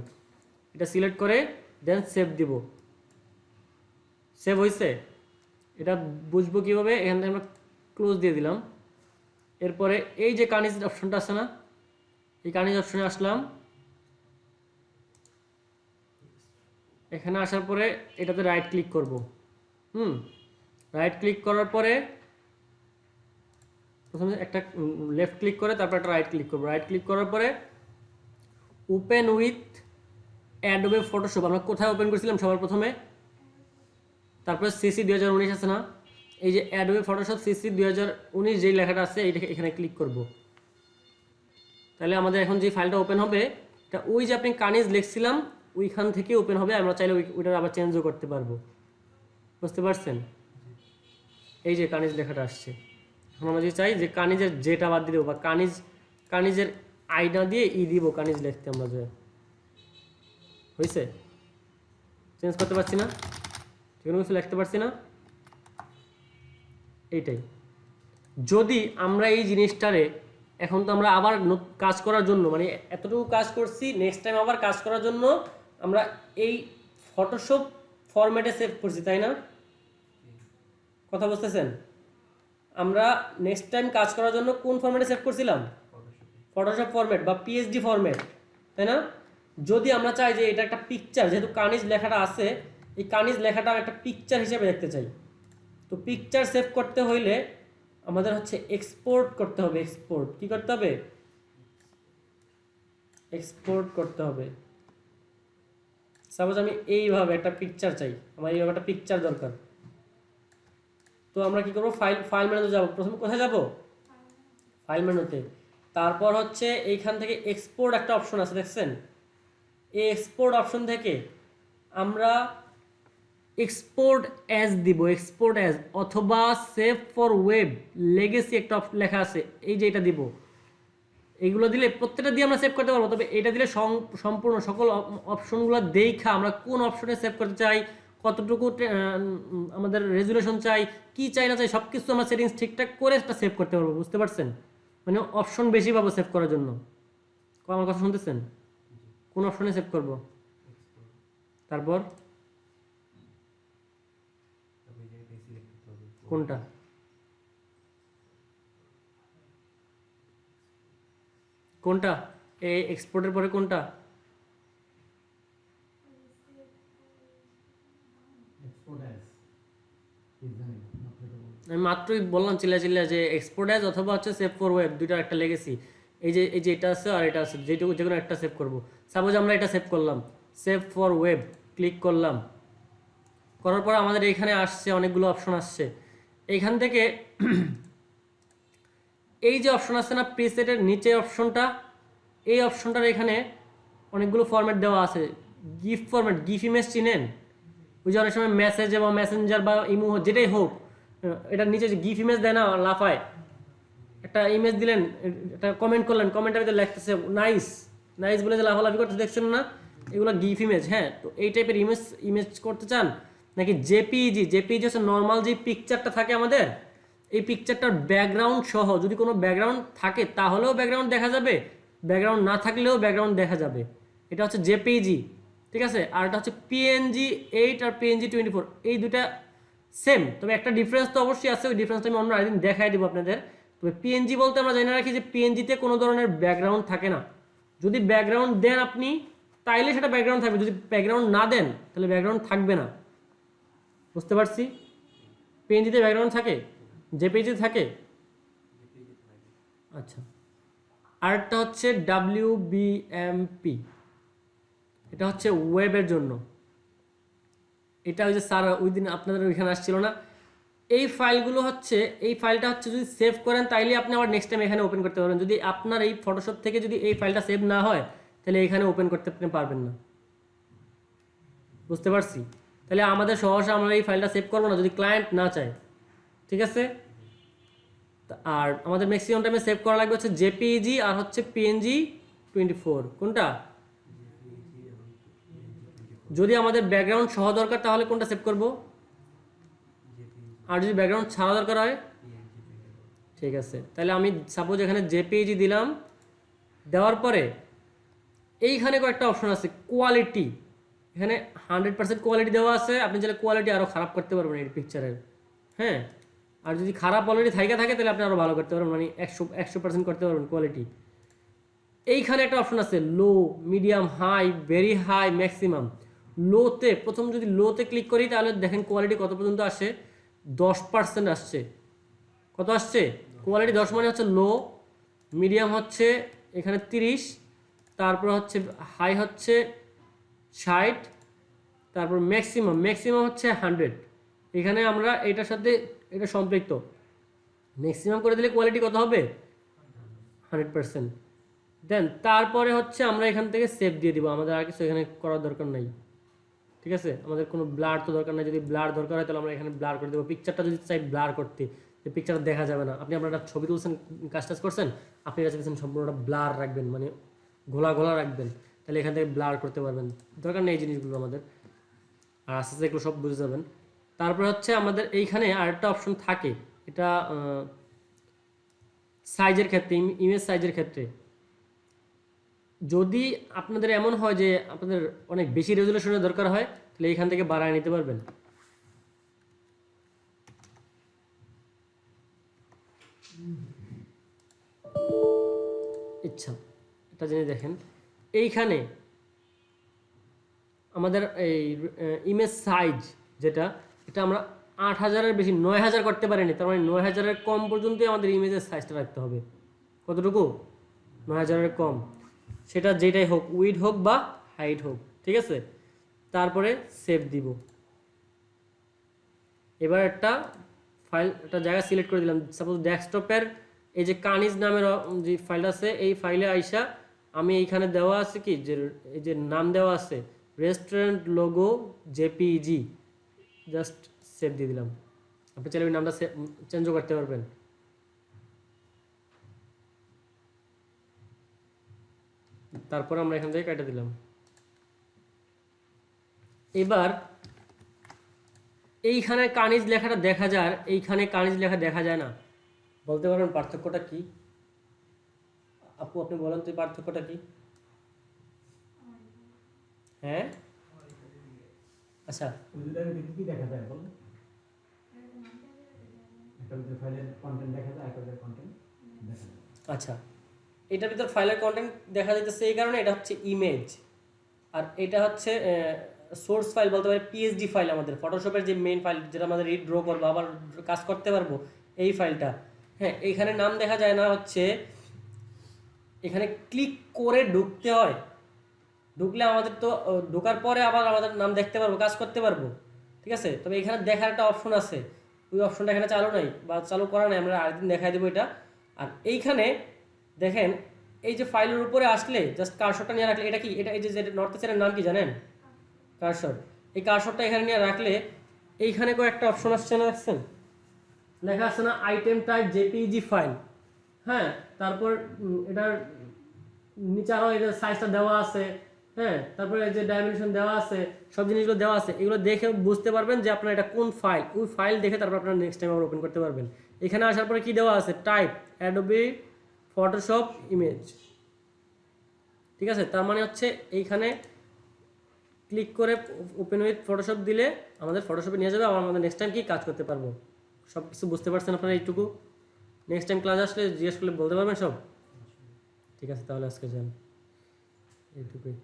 এটা সিলেক্ট করে দেন সেভ দিব। সেভ হয়েছে? এটা বুঝবো কীভাবে? এখান থেকে আমরা ক্লোজ দিয়ে দিলাম। এরপরে এই যে কানিজ অপশনটা আছে না, এই কানিজ অপশনে আসলাম। এখানে আসার পরে এটাতে রাইট ক্লিক করব। রাইট ক্লিক করার পরে প্রথমে একটা লেফট ক্লিক করে তারপর একটা রাইট ক্লিক করবো। রাইট ক্লিক করার পরে ওপেন উইথ অ্যাডোবে ফটোশপ, আমরা কোথায় ওপেন করেছিলাম সবার প্রথমে? তারপরে CC 2019 আছে না, এই যে অ্যাডোবে ফটোশপ CC 2019 যেই লেখাটা আছে এইটা এখানে ক্লিক করব। তাহলে আমাদের এখন যে ফাইলটা ওপেন হবে এটা ওই যে আপনি কানিজ লিখছিলাম ওইখান থেকে ওপেন হবে। আমরা চাইলে ওইটা আবার চেঞ্জও করতে পারবো। বুঝতে পারছেন? এই যে কানিজ লেখাটা আসছে, এখন আমরা যে চাই যে কানিজের যেটা বাদ দিয়ে দেবো, বা কানিজের আইডা দিয়ে দিব কানিজ লিখতে আমরা যে হয়েছে। চেঞ্জ করতে পারছি না, কোনো কিছু লিখতে পারছি না, এইটাই। যদি আমরা এই জিনিসটারে এখন তো আমরা আবার কাজ করার জন্য, মানে এতটুকু কাজ করছি, নেক্সট টাইম আবার কাজ করার জন্য আমরা এই ফটোশপ ফরম্যাটে সেভ করছি, তাই না? কথা বুঝতেছেন? আমরা নেক্সট টাইম কাজ করার জন্য কোন ফরম্যাটে সেভ করছিলাম? ফটোশপ ফরম্যাট বা PSD ফরম্যাট, তাই না? যদি আমরা চাই যে এটা একটা পিকচার, যেহেতু কানিজ লেখাটা আছে, এই কানিজ লেখাটা একটা পিকচার হিসেবে দেখতে চাই, তো পিকচার সেভ করতে হইলে আমাদের হচ্ছে এক্সপোর্ট করতে হবে। এক্সপোর্ট কি করতে হবে? এক্সপোর্ট করতে হবে। সাপোজ আমি এইভাবে একটা পিকচার চাই, আমার এইভাবে একটা পিকচার দরকার, তো আমরা কি করবো? ফাইল মেনুতে যাব। প্রথমে কোথায় যাব? ফাইল মেনুতে। তারপর হচ্ছে এইখান থেকে এক্সপোর্ট একটা অপশন আছে, দেখছেন? এই এক্সপোর্ট অপশন থেকে আমরা এক্সপোর্ট অ্যাজ দিব, এক্সপোর্ট অ্যাজ, অথবা সেভ ফর ওয়েব লেগেসি একটা লেখা আছে, এই যে এটা দিব। এইগুলো দিলে প্রত্যেকটা দিয়ে আমরা সেভ করতে পারবো, তবে এটা দিলে সম্পূর্ণ সকল অপশনগুলো দেখা আমরা কোন অপশনে সেভ করতে চাই, কতটুকু আমাদের রেজুলেশন চাই, কি চাই না চাই, সব কিছু আমরা সেটিংস ঠিকঠাক করে একটা সেভ করতে পারবো। বুঝতে পারছেন? মানে অপশন বেশি পাবো সেভ করার জন্য। আমার কথা শুনতেছেন? কোন অপশনে সেভ করব? তারপর কোনটা? কোনটা এই এক্সপোর্টের পরে কোনটা? আমি মাত্রই বললাম চিল্লা যে এক্সপোর্ট অ্যাজ অথবা হচ্ছে সেভ ফর ওয়েব, দুইটা একটা লেগেছি। এই যে এটা আছে আর এটা আছে, যেটুকু যে কোনো একটা সেভ করব। সাপোজ আমরা এটা সেভ করলাম, সেভ ফর ওয়েব ক্লিক করলাম, করার পর আমাদের এখানে আসছে অনেকগুলো অপশন আসছে। এইখান থেকে এই যে অপশন আছে না প্রিসেটের নিচে অপশনটা, এই অপশনটার এখানে অনেকগুলো ফরম্যাট দেওয়া আছে। গিফ ফরম্যাট, গিফ ইমেজ চিনেন? ওই যে অনেক সময় মেসেজ বা মেসেঞ্জার বা ইমো যেটাই হোক, এটার নিচে যে গিফ ইমেজ দেয় না লাফায়, একটা ইমেজ দিলেন, একটা কমেন্ট করলেন, কমেন্টের ভিতরে লিখতেছে নাইস নাইস বলে যে লাফালাফি করতে দেখছেন না, এগুলো গিফ ইমেজ। হ্যাঁ, তো এই টাইপের ইমেজ করতে চান নাকি জেপিইজি হচ্ছে নর্মাল যে পিকচারটা থাকে আমাদের, এই পিকচারটার ব্যাকগ্রাউন্ড সহ যদি কোনো ব্যাকগ্রাউন্ড থাকে তাহলেও ব্যাকগ্রাউন্ড দেখা যাবে, ব্যাকগ্রাউন্ড না থাকলেও ব্যাকগ্রাউন্ড দেখা যাবে। এটা হচ্ছে জেপিইজি, ঠিক আছে। আর এটা হচ্ছে PNG8 আর PNG24, এই দুটা সেম, তবে একটা ডিফারেন্স তো অবশ্যই আছে, ওই ডিফারেন্সটা আমি অন্য আরেকদিন দেখাই দিব আপনাদের। তবে পিএনজি বলতে আমরা জেনে রাখি যে পিএনজিতে কোনো ধরনের ব্যাকগ্রাউন্ড থাকে না। যদি ব্যাকগ্রাউন্ড দেন আপনি তাইলে সেটা ব্যাকগ্রাউন্ড থাকবে, যদি ব্যাকগ্রাউন্ড না দেন তাহলে ব্যাকগ্রাউন্ড থাকবে না। বুঝতে পারছি? পিএনজিতে ব্যাকগ্রাউন্ড থাকে, জেপিইজিতে থাকে। আচ্ছা, আরেকটা হচ্ছে WBMP, এটা হচ্ছে ওয়েবের জন্য। এটা ওই যে স্যার ওই দিন আপনাদের ওইখানে আসছিল না, এই ফাইলগুলো হচ্ছে, এই ফাইলটা হচ্ছে যদি সেভ করেন তাইলে আপনি আবার নেক্সট টাইম এখানে ওপেন করতে পারবেন। যদি আপনার এই ফটোশপ থেকে যদি এই ফাইলটা সেভ না হয় তাহলে এখানে ওপেন করতে আপনি পারবেন না। বুঝতে পারছি? তাহলে আমাদের সহসা আমরা এই ফাইলটা সেভ করবো না যদি ক্লায়েন্ট না চায়, ঠিক আছে। আর আমাদের ম্যাক্সিমাম টাইমে সেভ করা লাগবে হচ্ছে জেপিইজি আর হচ্ছে PNG24। কোনটা? যদি আমাদের ব্যাকগ্রাউন্ড সহ দরকার তাহলে কোনটা সেভ করব, আর যদি ব্যাকগ্রাউন্ড ছাড়া দরকার হয়, ঠিক আছে। তাহলে আমি সাপোজ এখানে জেপিইজি দিলাম, দেওয়ার পরে এইখানে কয়েকটা অপশন আছে। কোয়ালিটি, এখানে 100% কোয়ালিটি দেওয়া আছে, আপনি চাইলে কোয়ালিটি আরও খারাপ করতে পারবেন এই পিকচারের। হ্যাঁ, আর যদি খারাপ অলরেডি থাকে তাহলে আপনি আরও ভালো করতে পারবেন, মানে 100% করতে পারবেন কোয়ালিটি। এইখানে একটা অপশন আছে low, medium, high, very high, maximum. লোতে প্রথম যদি লোতে ক্লিক করি তাহলে দেখেন কোয়ালিটি কত পর্যন্ত আসে, 10% আসছে। কত আসছে? কোয়ালিটি 10 মানে হচ্ছে লো, মিডিয়াম হচ্ছে এখানে 30, তারপর হচ্ছে হাই হচ্ছে 60, তারপর ম্যাক্সিমাম হচ্ছে 100। এখানে আমরা এটার সাথে এটা সম্পৃক্ত, ম্যাক্সিমাম করে দিলে কোয়ালিটি কত হবে? 100%। দেন তারপরে হচ্ছে আমরা এখান থেকে সেভ দিয়ে দিব, আমাদের আর কিছু এখানে করার দরকার নাই, ঠিক আছে। আমাদের কোনো ব্লার তো দরকার নাই, যদি ব্লার দরকার হয় তাহলে আমরা এখানে ব্লার করে দেবো। পিকচারটা যদি চাই ব্লার করতে, যে পিকচারটা দেখা যাবে না, আপনি আপনার একটা ছবি তুলছেন, কাজ করছেন, আপনি এটা চাইছেন সম্পূর্ণটা ব্লার রাখবেন, মানে ঘোলা রাখবেন, তাহলে এখান থেকে ব্লার করতে পারবেন। দরকার নেই এই জিনিসগুলো আমাদের, আর আস্তে আস্তে এগুলো সব বুঝে যাবেন। তারপরে হচ্ছে আমাদের এইখানে আরেকটা অপশন থাকে, এটা সাইজের ক্ষেত্রে, ইমেজ সাইজের ক্ষেত্রে যদি আপনাদের এমন হয় যে আপনাদের অনেক বেশি রেজুলেশনের দরকার হয় তাহলে এইখান থেকে বাড়ায় নিতে পারবেন। আচ্ছা, এটা জেনে দেখেন, এইখানে আমাদের এই ইমেজ সাইজ যেটা, এটা আমরা 8000-এর বেশি 9000 করতে পারিনি, তার মানে 9000-এর কম পর্যন্তই আমাদের ইমেজের সাইজটা রাখতে হবে। কতটুকু? 9000-এর কম, সেটা যেটাই হোক, উইড হোক বা হাইট হোক, ঠিক আছে। তারপরে সেভ দিব। এবার একটা ফাইল, একটা জায়গা সিলেক্ট করে দিলাম, সাপোজ ডেস্কটপের এই যে কানিজ নামের যে ফাইল আছে, এই ফাইলে আইসা আমি এইখানে দেওয়া আছে কি, যে এই যে নাম দেওয়া আছে restaurant logo JPEG, just save দিয়ে দিলাম। আপনি চাইলে ওই নামটা চেঞ্জও করতে পারবেন। তারপর আমরা এখান থেকে কেটে দিলাম। এবার এইখানে কানিজ লেখাটা দেখা যায়, এইখানে কানিজ লেখা দেখা যায় না, বলতে পারবেন পার্থক্যটা কি? আপু আপনি বলেন তো পার্থক্যটা কি? হ্যাঁ, আচ্ছা, কি দেখা যায় বল? একটা ভিতরে ফাইলের কন্টেন্ট দেখা যায়, একটা ভিতরে কন্টেন্ট দেখা যায়। আচ্ছা, এটার ভিতর ফাইলের কন্টেন্ট দেখা যাইতেছে এই কারণে, এটা হচ্ছে ইমেজ, আর এটা হচ্ছে সোর্স ফাইল, বলতে পারি পিএসডি ফাইল, আমাদের ফটোশপের যে মেইন ফাইল, যেটা আমাদের রিড ড্র করবো, আবার কাজ করতে পারবো, এই ফাইলটা। হ্যাঁ, এইখানে নাম দেখা যায় না, হচ্ছে এখানে ক্লিক করে ঢুকতে হয়। ঢুকলে আমাদের তো ঢোকার পরে আবার আমাদের নাম দেখতে পারবো, কাজ করতে পারবো, ঠিক আছে। তবে এখানে দেখার একটা অপশন আছে, ওই অপশনটা এখানে চালু নাই বা চালু করা নাই, আমরা আরেকদিন দেখাই দেবো এটা। আর এইখানে দেখেন এই যে ফাইলের উপরে আসলে জাস্ট কার্সরটা নিয়ে রাখলে, এটা কি, এটা এই যে নর্থ ইস্টের নাম কি জানেন? কার্সর। এই কার্সরটা এখানে নিয়ে রাখলে এইখানে কয়েকটা অপশন আসছে না, দেখছেন লেখা আছে না, আইটেম টাইপ জেপিইজি ফাইল, হ্যাঁ। তারপর এটার নিচে আরও এই যে সাইজটা দেওয়া আছে, হ্যাঁ। তারপরে এই যে ডাইমেনশন দেওয়া আছে, সব জিনিসগুলো দেওয়া আছে। এগুলো দেখে বুঝতে পারবেন যে আপনার এটা কোন ফাইল, ওই ফাইল দেখে তারপর আপনার নেক্সট টাইম আবার ওপেন করতে পারবেন। এখানে আসার পরে কি দেওয়া আছে, টাইপ অ্যাডোবি ফটোশপ ইমেজ, ঠিক আছে। তার মানে হচ্ছে এইখানে ক্লিক করে ওপেন উইথ ফটোশপ দিলে আমাদের ফটোশপে নিয়ে যাবে, আবার আমাদের নেক্সট টাইম কি কাজ করতে পারবো। সব কিছু বুঝতে পারছেন আপনারা এইটুকু? নেক্সট টাইম ক্লাস আসলে জিজ্ঞেস করলে বলতে পারবেন সব? ঠিক আছে, তাহলে আজকে যান এইটুকুই।